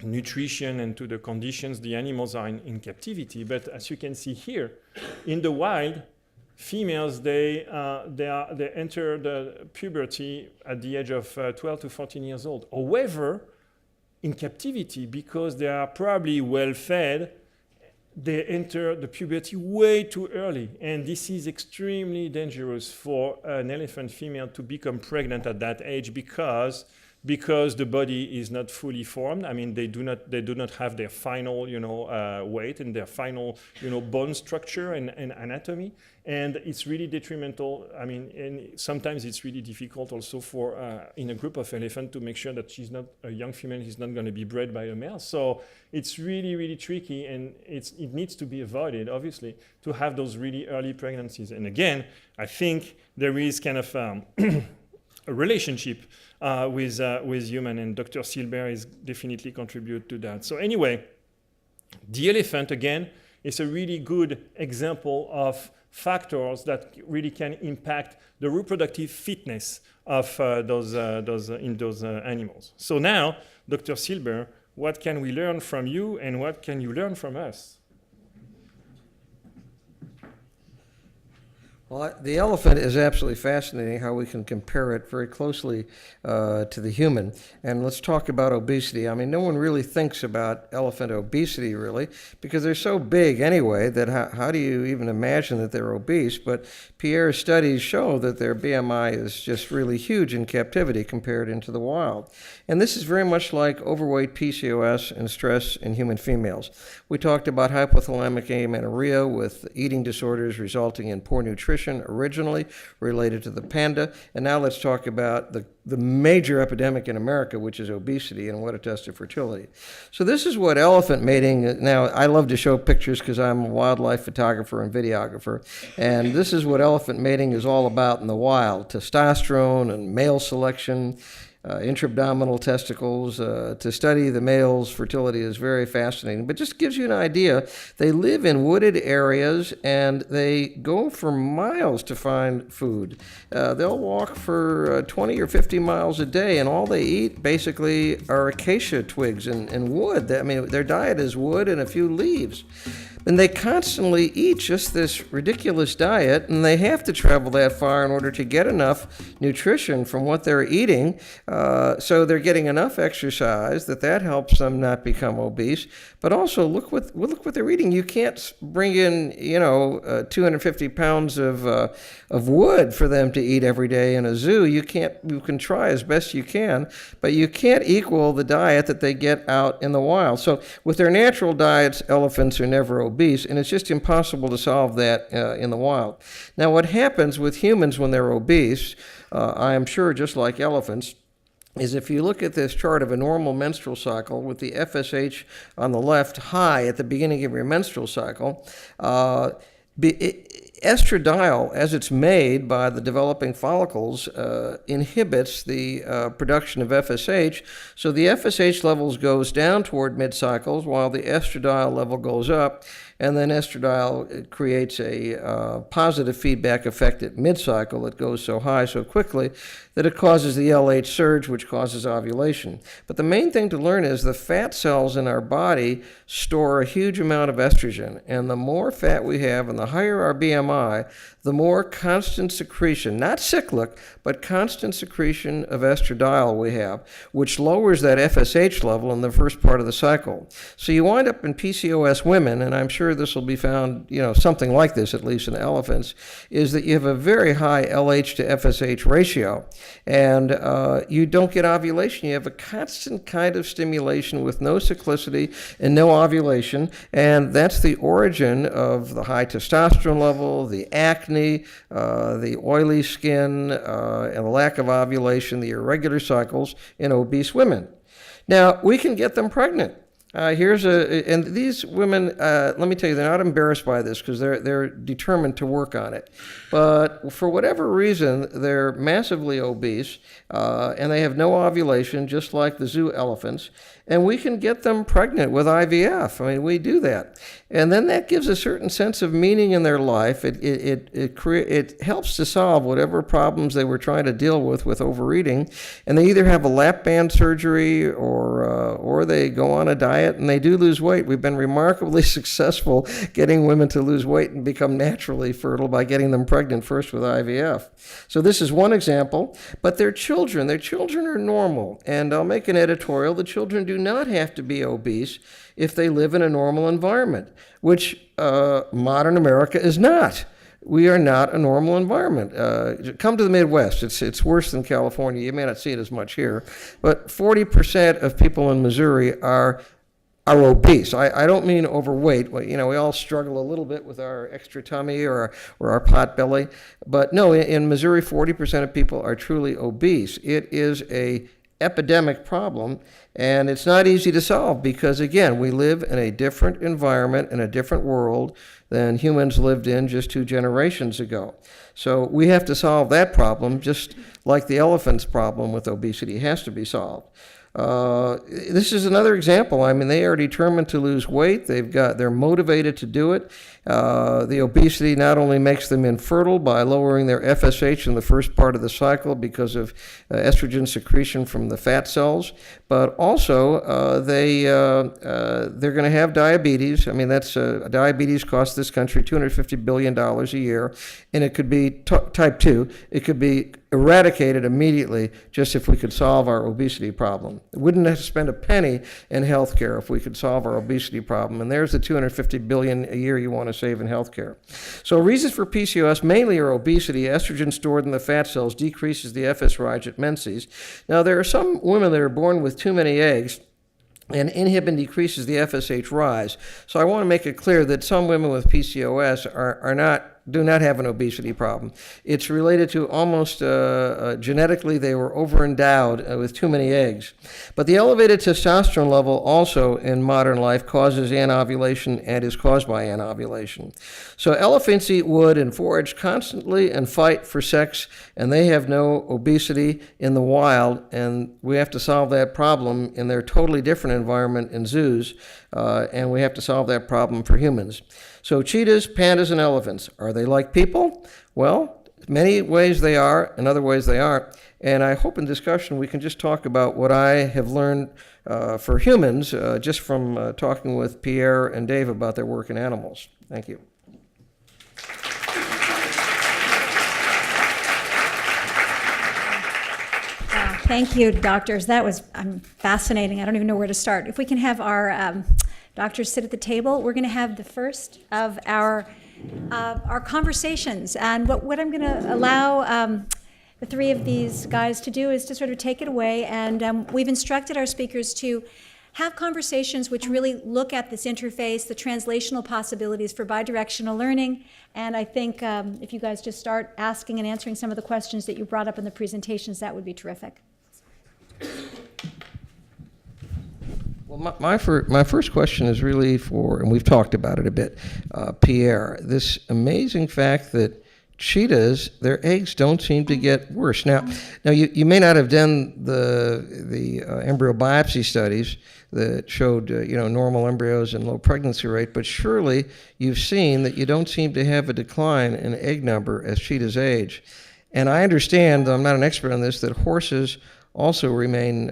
B: nutrition and to the conditions the animals are in captivity. But as you can see here, in the wild, females they enter the puberty at the age of 12 to 14 years old. However, in captivity, because they are probably well fed, they enter the puberty way too early, and this is extremely dangerous for an elephant female to become pregnant at that age because the body is not fully formed. I mean, they do not have their final weight and their final bone structure and anatomy, and it's really detrimental. I mean, and sometimes it's really difficult also for in a group of elephants to make sure that she's not a young female is not going to be bred by a male. So it's really tricky, and it needs to be avoided, obviously, to have those really early pregnancies. And again, I think there is kind of a relationship with human, and Dr. Silber is definitely contribute to that. So anyway, the elephant again is a really good example of factors that really can impact the reproductive fitness of those animals. So now, Dr. Silber, what can we learn from you, and what can you learn from us?
D: Well, the elephant is absolutely fascinating how we can compare it very closely to the human. And let's talk about obesity. I mean, no one really thinks about elephant obesity, really, because they're so big anyway that how do you even imagine that they're obese? But Pierre's studies show that their BMI is just really huge in captivity compared into the wild. And this is very much like overweight, PCOS, and stress in human females. We talked about hypothalamic amenorrhea with eating disorders resulting in poor nutrition originally related to the panda, and now let's talk about the major epidemic in America, which is obesity and what it does to fertility. So this is what elephant mating, now I love to show pictures because I'm a wildlife photographer and videographer, and this is what elephant mating is all about in the wild: testosterone and male selection. intra-abdominal testicles. To study the male's fertility is very fascinating, but just gives you an idea. They live in wooded areas and they go for miles to find food. They'll walk for 20 or 50 miles a day, and all they eat basically are acacia twigs and wood. I mean, their diet is wood and a few leaves. And they constantly eat just this ridiculous diet, and they have to travel that far in order to get enough nutrition from what they're eating. So they're getting enough exercise that helps them not become obese. But also look what they're eating. You can't bring in 250 pounds of wood for them to eat every day in a zoo. You can try as best you can, but you can't equal the diet that they get out in the wild. So with their natural diets, elephants are never obese, and it's just impossible to solve that in the wild. Now, what happens with humans when they're obese, I am sure just like elephants, is if you look at this chart of a normal menstrual cycle with the FSH on the left high at the beginning of your menstrual cycle, estradiol, as it's made by the developing follicles, inhibits the production of FSH. So the FSH levels goes down toward mid-cycles while the estradiol level goes up. And then estradiol creates a positive feedback effect at mid-cycle. It goes so high so quickly that it causes the LH surge, which causes ovulation. But the main thing to learn is the fat cells in our body store a huge amount of estrogen. And the more fat we have and the higher our BMI, the more constant secretion, not cyclic, but constant secretion of estradiol we have, which lowers that FSH level in the first part of the cycle. So you wind up in PCOS women, and I'm sure this will be found, something like this, at least in elephants, is that you have a very high LH to FSH ratio, and you don't get ovulation. You have a constant kind of stimulation with no cyclicity and no ovulation, and that's the origin of the high testosterone level, the acne, the oily skin, and the lack of ovulation, the irregular cycles in obese women. Now, we can get them pregnant. And these women, let me tell you, they're not embarrassed by this because they're determined to work on it. But for whatever reason, they're massively obese, and they have no ovulation, just like the zoo elephants. And we can get them pregnant with IVF. I mean, we do that. And then that gives a certain sense of meaning in their life. It helps to solve whatever problems they were trying to deal with overeating. And they either have a lap band surgery or they go on a diet and they do lose weight. We've been remarkably successful getting women to lose weight and become naturally fertile by getting them pregnant first with IVF. So this is one example. But their children are normal. And I'll make an editorial. The children do not have to be obese if they live in a normal environment, which modern America is not. We are not a normal environment. Come to the Midwest. It's worse than California. You may not see it as much here, but 40% of people in Missouri are obese. I don't mean overweight. We all struggle a little bit with our extra tummy or our pot belly, but no, in Missouri, 40% of people are truly obese. It is a epidemic problem, and it's not easy to solve because, again, we live in a different environment, in a different world than humans lived in just 2 generations ago. So we have to solve that problem, just like the elephant's problem with obesity has to be solved. This is another example. I mean, they are determined to lose weight. They're motivated to do it. The obesity not only makes them infertile by lowering their FSH in the first part of the cycle because of estrogen secretion from the fat cells, but also they're going to have diabetes. I mean, diabetes costs this country $250 billion a year, and it could be type 2. It could be eradicated immediately just if we could solve our obesity problem. We wouldn't have to spend a penny in healthcare if we could solve our obesity problem. And there's the $250 billion a year you want to save in healthcare. So reasons for PCOS mainly are obesity. Estrogen stored in the fat cells decreases the FSH at menses. Now, there are some women that are born with too many eggs, and inhibin decreases the FSH rise. So I want to make it clear that some women with PCOS are not do not have an obesity problem. It's related to almost genetically they were overendowed with too many eggs. But the elevated testosterone level also in modern life causes anovulation and is caused by anovulation. So elephants eat wood and forage constantly and fight for sex, and they have no obesity in the wild, and we have to solve that problem in their totally different environment in zoos, and we have to solve that problem for humans. So cheetahs, pandas, and elephants, are they like people? Well, many ways they are, in other ways they aren't. And I hope in discussion we can just talk about what I have learned for humans just from talking with Pierre and Dave about their work in animals. Thank you.
A: Thank you, doctors. That was fascinating. I don't even know where to start. If we can have our doctors sit at the table, we're going to have the first of our conversations. And what I'm going to allow the three of these guys to do is to sort of take it away. And we've instructed our speakers to have conversations which really look at this interface, the translational possibilities for bidirectional learning. And I think if you guys just start asking and answering some of the questions that you brought up in the presentations, that would be terrific.
D: Well, my first question is really for, and we've talked about it a bit, Pierre, this amazing fact that cheetahs, their eggs don't seem to get worse. Now you may not have done the embryo biopsy studies that showed normal embryos and low pregnancy rate, but surely you've seen that you don't seem to have a decline in egg number as cheetahs age. And I understand, though I'm not an expert on this, that horses also remain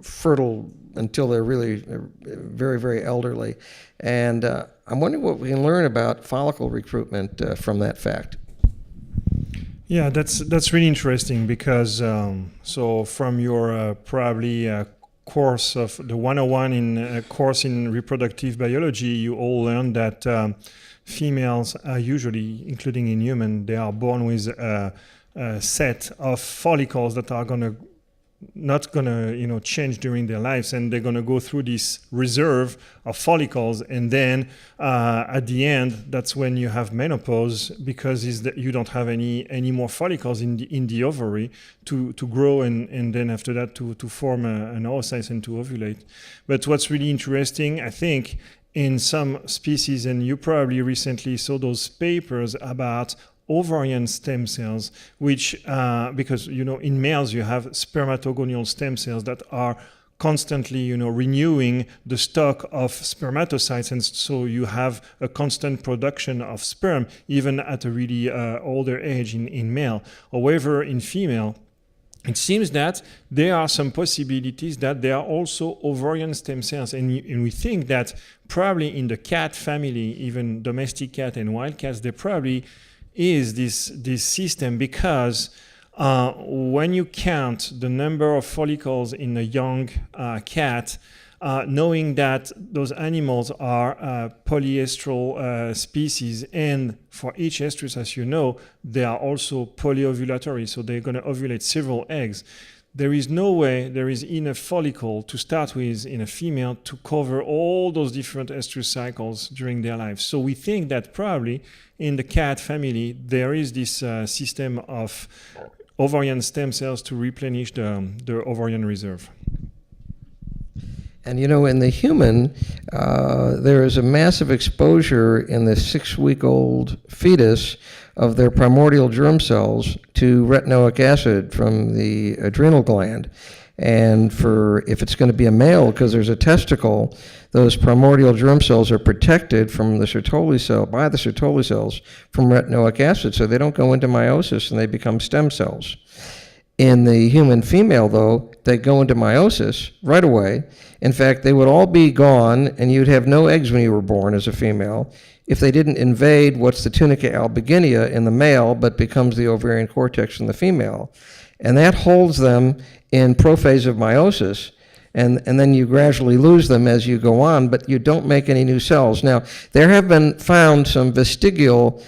D: fertile until they're really very, very elderly. And I'm wondering what we can learn about follicle recruitment from that fact.
B: Yeah, that's really interesting because so from your probably course of the 101 in course in reproductive biology, you all learned that females are usually, including in human, they are born with a set of follicles that are not gonna change during their lives, and they're gonna go through this reserve of follicles, and then at the end, that's when you have menopause, because you don't have any more follicles in the ovary to grow, and then after that to form an oocyte and to ovulate. But what's really interesting, I think, in some species, and you probably recently saw those papers about ovarian stem cells, which because in males you have spermatogonial stem cells that are constantly renewing the stock of spermatocytes, and so you have a constant production of sperm even at a really older age in male. However, in female, it seems that there are some possibilities that there are also ovarian stem cells, and we think that probably in the cat family, even domestic cat and wild cats, there probably is this system, because when you count the number of follicles in a young cat, knowing that those animals are polyestrous species, and for each estrus, as you know, they are also polyovulatory, so they're going to ovulate several eggs. There is no way there is enough follicle to start with in a female to cover all those different estrus cycles during their lives. So we think that probably in the cat family, there is this system of ovarian stem cells to replenish the ovarian reserve.
D: And in the human, there is a massive exposure in the 6-week-old fetus of their primordial germ cells to retinoic acid from the adrenal gland. And if it's going to be a male, because there's a testicle, those primordial germ cells are protected from the Sertoli cell, by the Sertoli cells, from retinoic acid, so they don't go into meiosis and they become stem cells. In the human female, though, they go into meiosis right away. In fact, they would all be gone, and you'd have no eggs when you were born as a female if they didn't invade what's the tunica albuginea in the male, but becomes the ovarian cortex in the female. And that holds them in prophase of meiosis, and then you gradually lose them as you go on, but you don't make any new cells. Now, there have been found some vestigial,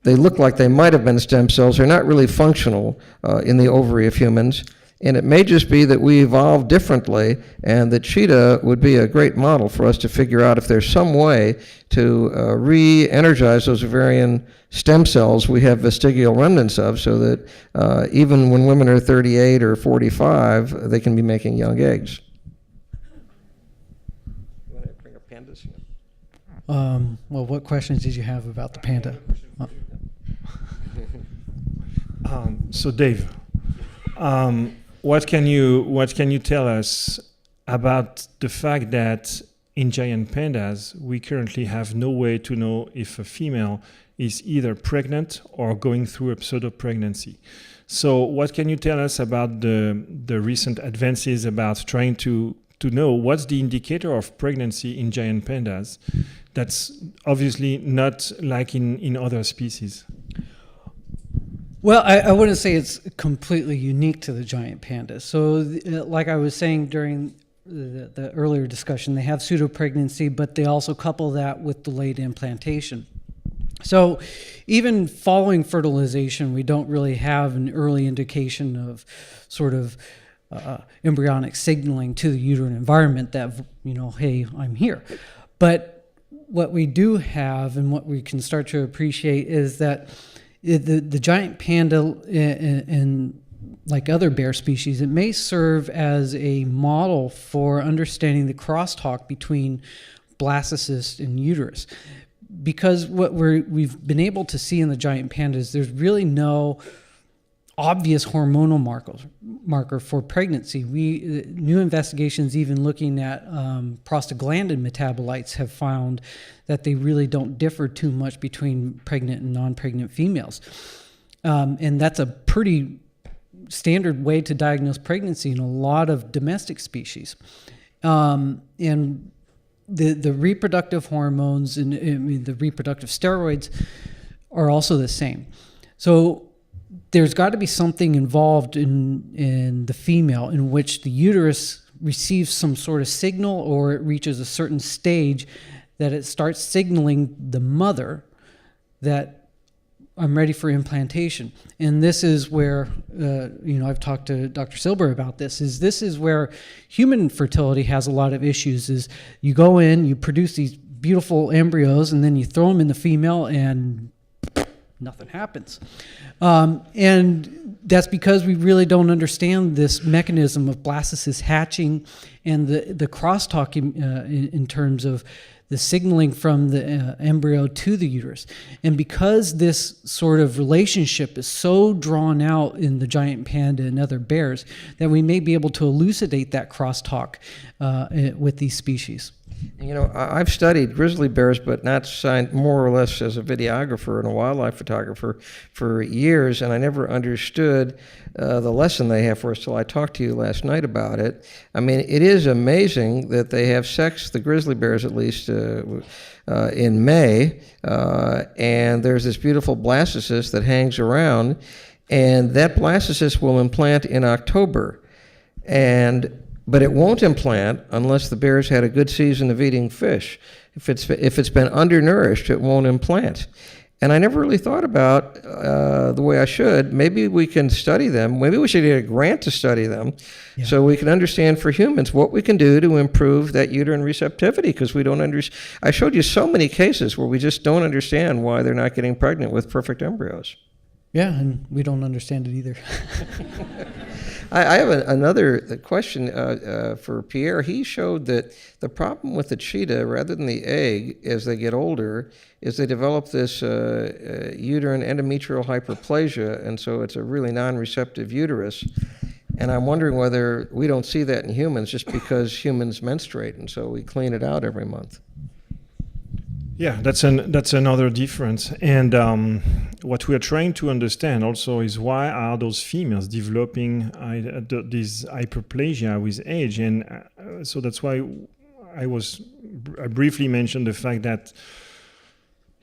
D: they look like they might have been stem cells. They're not really functional in the ovary of humans. And it may just be that we evolved differently, and that cheetah would be a great model for us to figure out if there's some way to re-energize those ovarian stem cells we have vestigial remnants of, so that even when women are 38 or 45, they can be making young eggs. You want to bring up pandas?
C: Well, what questions did you have about the panda?
B: So Dave, what can you tell us about the fact that in giant pandas we currently have no way to know if a female is either pregnant or going through a pseudo-pregnancy? So what can you tell us about the recent advances about trying to know what's the indicator of pregnancy in giant pandas? That's obviously not like in other species.
C: Well, I wouldn't say it's completely unique to the giant pandas. So, like I was saying during the earlier discussion, they have pseudo-pregnancy, but they also couple that with delayed implantation. So, even following fertilization, we don't really have an early indication of sort of embryonic signaling to the uterine environment that, hey, I'm here. But what we do have, and what we can start to appreciate, is that the giant panda, and like other bear species, it may serve as a model for understanding the crosstalk between blastocyst and uterus. Because what we've been able to see in the giant pandas, there's really no obvious hormonal marker for pregnancy. New investigations, even looking at prostaglandin metabolites, have found that they really don't differ too much between pregnant and non-pregnant females. And that's a pretty standard way to diagnose pregnancy in a lot of domestic species. And the reproductive hormones and the reproductive steroids are also the same. So there's got to be something involved in the female in which the uterus receives some sort of signal, or it reaches a certain stage that it starts signaling the mother that I'm ready for implantation. And this is where, I've talked to Dr. Silber about this, this is where human fertility has a lot of issues. Is you go in, you produce these beautiful embryos, and then you throw them in the female and nothing happens. And that's because we really don't understand this mechanism of blastocyst hatching and the crosstalk in terms of the signaling from the embryo to the uterus. And because this sort of relationship is so drawn out in the giant panda and other bears, that we may be able to elucidate that crosstalk with these species.
D: I've studied grizzly bears, but not signed more or less as a videographer and a wildlife photographer for years, and I never understood the lesson they have for us till I talked to you last night about it. I mean, it is amazing that they have sex, the grizzly bears at least, in May, and there's this beautiful blastocyst that hangs around, and that blastocyst will implant in October. But it won't implant unless the bear's had a good season of eating fish. If it's been undernourished, it won't implant. And I never really thought about the way I should. Maybe we can study them. Maybe we should get a grant to study them, so we can understand for humans what we can do to improve that uterine receptivity, because we don't understand. I showed you so many cases where we just don't understand why they're not getting pregnant with perfect embryos.
C: Yeah, and we don't understand it either.
D: I have another question for Pierre. He showed that the problem with the cheetah, rather than the egg, as they get older, is they develop this uterine endometrial hyperplasia, and so it's a really non-receptive uterus. And I'm wondering whether we don't see that in humans just because humans menstruate, and so we clean it out every month.
B: Yeah, that's another difference. And what we are trying to understand also is why are those females developing this hyperplasia with age? And so that's why I briefly mentioned the fact that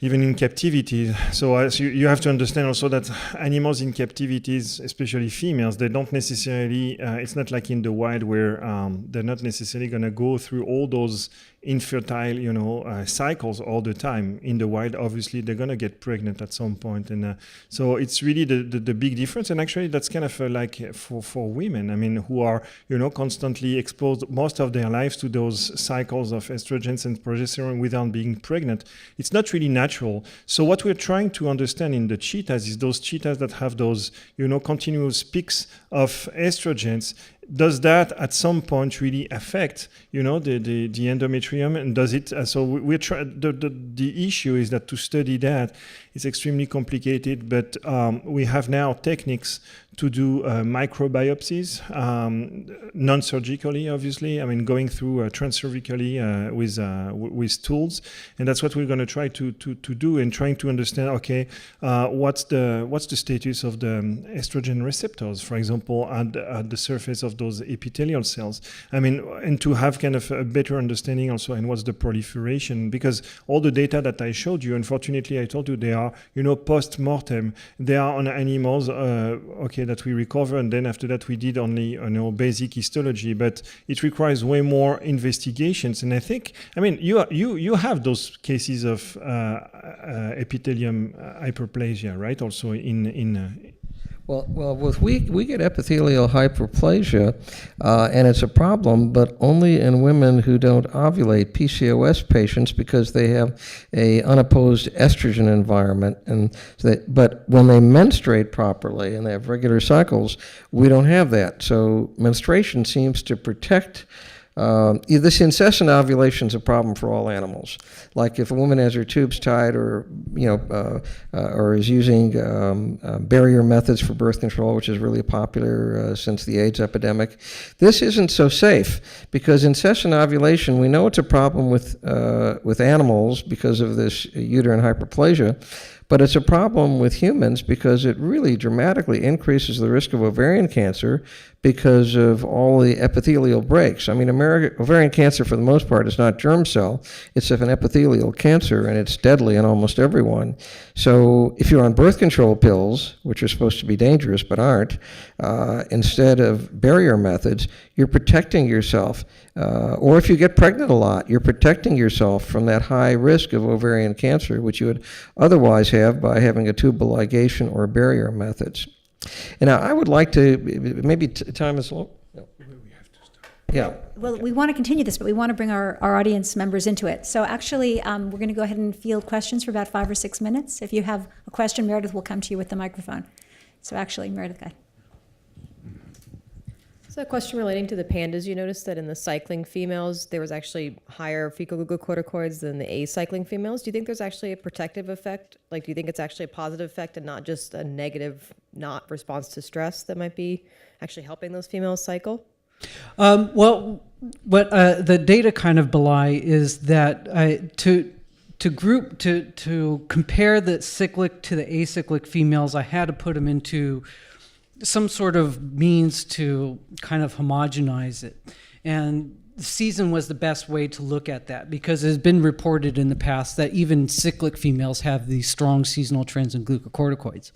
B: even in captivity, so you have to understand also that animals in captivities, especially females, they don't necessarily, it's not like in the wild where they're not necessarily going to go through all those infertile, cycles all the time. In the wild, obviously, they're going to get pregnant at some point. And so it's really the big difference. And actually, that's kind of like for women, I mean, who are, constantly exposed most of their lives to those cycles of estrogens and progesterone without being pregnant. It's not really natural. So what we're trying to understand in the cheetahs is those cheetahs that have those, continuous peaks of estrogens. Does that at some point really affect, the endometrium, and does it? So we're trying. The issue is that to study that is extremely complicated, but we have now techniques to do microbiopsies, non-surgically, obviously. I mean, going through transcervically with tools, and that's what we're going to try to do, and trying to understand. Okay, what's the status of the estrogen receptors, for example, at the surface of those epithelial cells. I mean, and to have kind of a better understanding also, and what's the proliferation, because all the data that I showed you, unfortunately, I told you they are, post-mortem. They are on animals, that we recover, and then after that we did only, basic histology, but it requires way more investigations. And I think, I mean, you have those cases of epithelium hyperplasia, right? Also in
D: Well, we get epithelial hyperplasia, and it's a problem, but only in women who don't ovulate, PCOS patients, because they have a unopposed estrogen environment. But when they menstruate properly and they have regular cycles, we don't have that. So menstruation seems to protect. This incessant ovulation is a problem for all animals. Like if a woman has her tubes tied, or is using barrier methods for birth control, which is really popular since the AIDS epidemic, this isn't so safe, because incessant ovulation, we know it's a problem with animals because of this uterine hyperplasia. But it's a problem with humans because it really dramatically increases the risk of ovarian cancer because of all the epithelial breaks. I mean, ovarian cancer, for the most part, is not germ cell. It's an epithelial cancer, and it's deadly in almost everyone. So if you're on birth control pills, which are supposed to be dangerous but aren't, instead of barrier methods, you're protecting yourself. Or if you get pregnant a lot, you're protecting yourself from that high risk of ovarian cancer, which you would otherwise have by having a tubal ligation or barrier methods. And I would like to, maybe time is low. No. Yeah.
A: Well, we want to continue this, but we want to bring our audience members into it. So actually, we're going to go ahead and field questions for about 5 or 6 minutes. If you have a question, Meredith will come to you with the microphone. So actually, Meredith, go ahead.
E: So a question relating to the pandas. You noticed that in the cycling females, there was actually higher fecal glucocorticoids than the acycling females. Do you think there's actually a protective effect? Like, do you think it's actually a positive effect and not just a negative, not response to stress that might be actually helping those females cycle?
C: Well, what the data kind of belie is that to compare the cyclic to the acyclic females, I had to put them into some sort of means to kind of homogenize it. And the season was the best way to look at that, because it has been reported in the past that even cyclic females have these strong seasonal trends in glucocorticoids.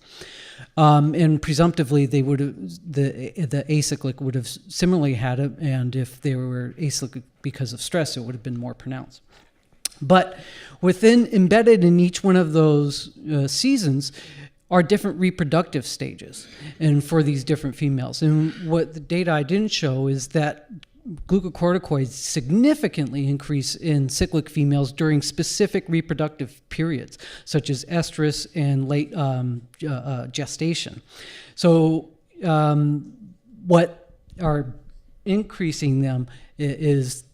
C: And presumptively, they would have, the acyclic would have similarly had it, and if they were acyclic because of stress, it would have been more pronounced. But embedded in each one of those seasons are different reproductive stages, and for these different females. And what the data I didn't show is that glucocorticoids significantly increase in cyclic females during specific reproductive periods, such as estrus and late gestation. So what are increasing them is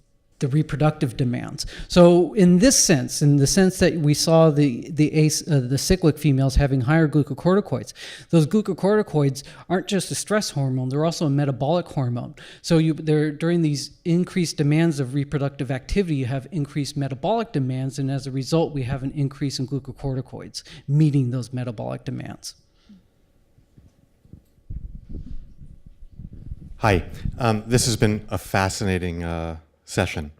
C: the reproductive demands. So in this sense, in the sense that we saw the cyclic females having higher glucocorticoids, those glucocorticoids aren't just a stress hormone, they're also a metabolic hormone. So during these increased demands of reproductive activity, you have increased metabolic demands, and as a result, we have an increase in glucocorticoids, meeting those metabolic demands.
F: Hi, this has been a fascinating session.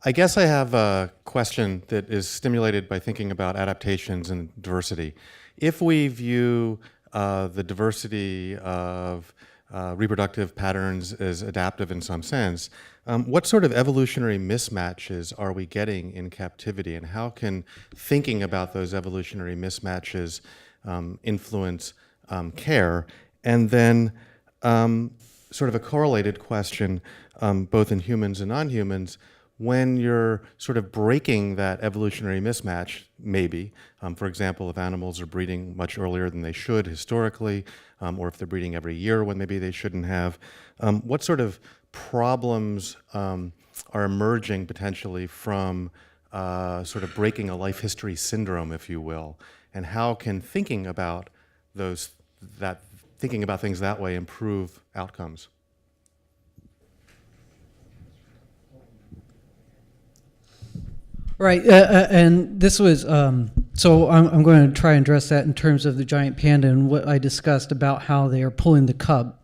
F: I guess I have a question that is stimulated by thinking about adaptations and diversity. If we view the diversity of reproductive patterns as adaptive in some sense, what sort of evolutionary mismatches are we getting in captivity, and how can thinking about those evolutionary mismatches influence care? And then sort of a correlated question, both in humans and non-humans, when you're sort of breaking that evolutionary mismatch, maybe, for example, if animals are breeding much earlier than they should historically, or if they're breeding every year when maybe they shouldn't have, what sort of problems are emerging potentially from sort of breaking a life history syndrome, if you will, and how can thinking about things that way improve outcomes?
C: Right, and this was, so I'm going to try and address that in terms of the giant panda and what I discussed about how they are pulling the cub.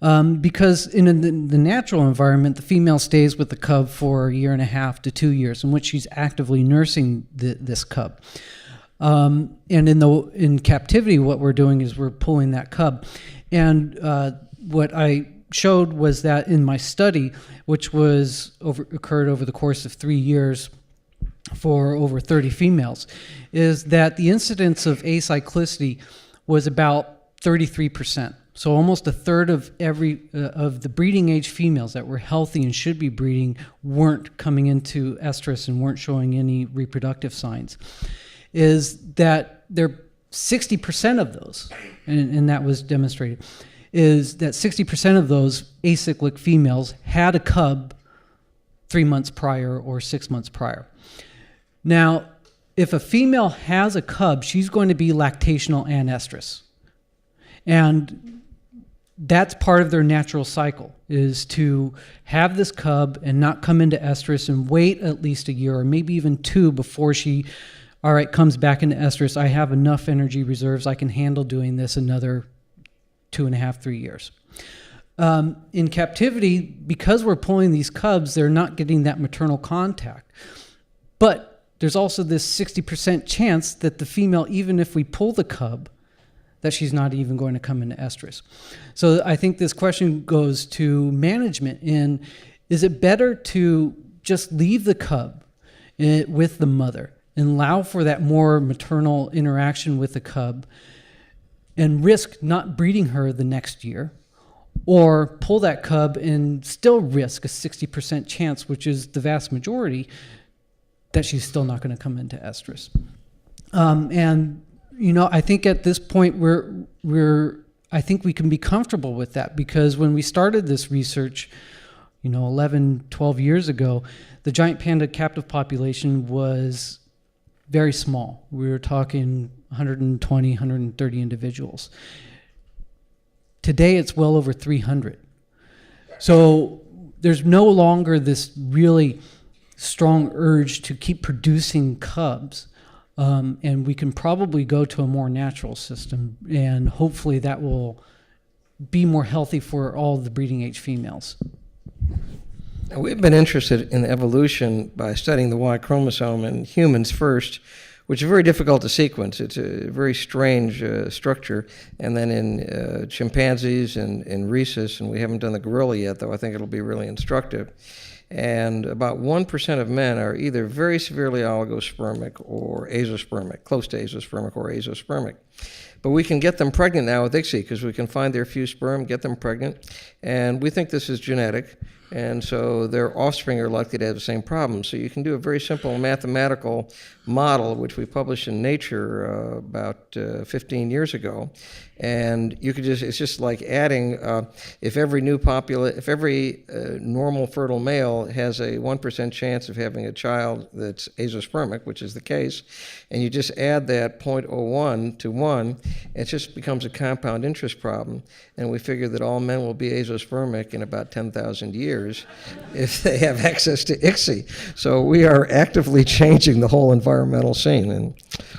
C: Because in the natural environment, the female stays with the cub for 1.5 to 2 years, in which she's actively nursing this cub. And in captivity, what we're doing is we're pulling that cub. And what I showed was that in my study, which was occurred over the course of 3 years for over 30 females, is that the incidence of acyclicity was about 33%. So almost a third of of the breeding age females that were healthy and should be breeding weren't coming into estrus and weren't showing any reproductive signs. Is that there 60% of those, and that was demonstrated, is that 60% of those acyclic females had a cub 3 months prior or 6 months prior. Now, if a female has a cub, she's going to be lactational and estrus. And that's part of their natural cycle, is to have this cub and not come into estrus and wait at least a year or maybe even 2 before she, all right, comes back into estrus. I have enough energy reserves. I can handle doing this another 2.5, 3 years. In captivity, because we're pulling these cubs, they're not getting that maternal contact. But there's also this 60% chance that the female, even if we pull the cub, that she's not even going to come into estrus. So I think this question goes to management in, is it better to just leave the cub with the mother and allow for that more maternal interaction with the cub and risk not breeding her the next year, or pull that cub and still risk a 60% chance, which is the vast majority, that she's still not going to come into estrus? And I think at this point I think we can be comfortable with that, because when we started this research, 11, 12 years ago, the giant panda captive population was very small. We were talking 120, 130 individuals. Today, it's well over 300. So there's no longer this really strong urge to keep producing cubs. And we can probably go to a more natural system, and hopefully that will be more healthy for all the breeding age females.
D: We've been interested in evolution by studying the Y chromosome in humans first, which is very difficult to sequence. It's a very strange structure. And then in chimpanzees and in rhesus, and we haven't done the gorilla yet, though I think it'll be really instructive. And about 1% of men are either very severely oligospermic or azospermic, close to azospermic or azospermic. But we can get them pregnant now with ICSI because we can find their few sperm, get them pregnant, and we think this is genetic, and so their offspring are likely to have the same problem. So you can do a very simple mathematical model, which we published in Nature about 15 years ago, and you could it's just like adding, if every normal fertile male has a 1% chance of having a child that's azospermic, which is the case, and you just add that 0.01 to 1, it just becomes a compound interest problem, and we figure that all men will be azospermic in about 10,000 years if they have access to ICSI. So we are actively changing the whole environmental scene, and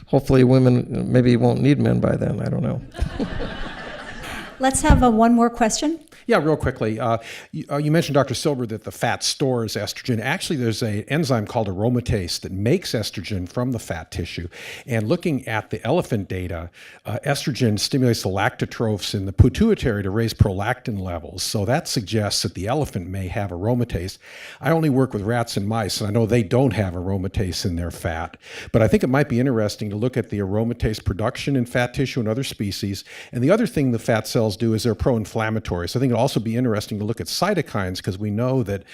D: hopefully women maybe won't need men by then, I don't know.
A: Let's have one more question.
G: Yeah, real quickly. You mentioned, Dr. Silber, that the fat stores estrogen. Actually, there's an enzyme called aromatase that makes estrogen from the fat tissue. And looking at the elephant data, estrogen stimulates the lactotrophs in the pituitary to raise prolactin levels. So that suggests that the elephant may have aromatase. I only work with rats and mice, and I know they don't have aromatase in their fat. But I think it might be interesting to look at the aromatase production in fat tissue and other species. And the other thing the fat cells do is they're pro-inflammatory. So I think it'll also be interesting to look at cytokines, because we know that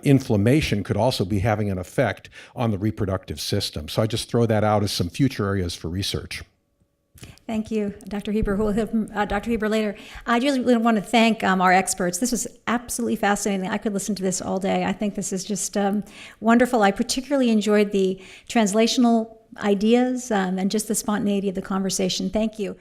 G: inflammation could also be having an effect on the reproductive system. So I just throw that out as some future areas for research.
A: Thank you, Dr. Heber. We'll hear from Dr. Heber later. I just really want to thank our experts. This was absolutely fascinating. I could listen to this all day. I think this is just wonderful. I particularly enjoyed the translational ideas and just the spontaneity of the conversation. Thank you.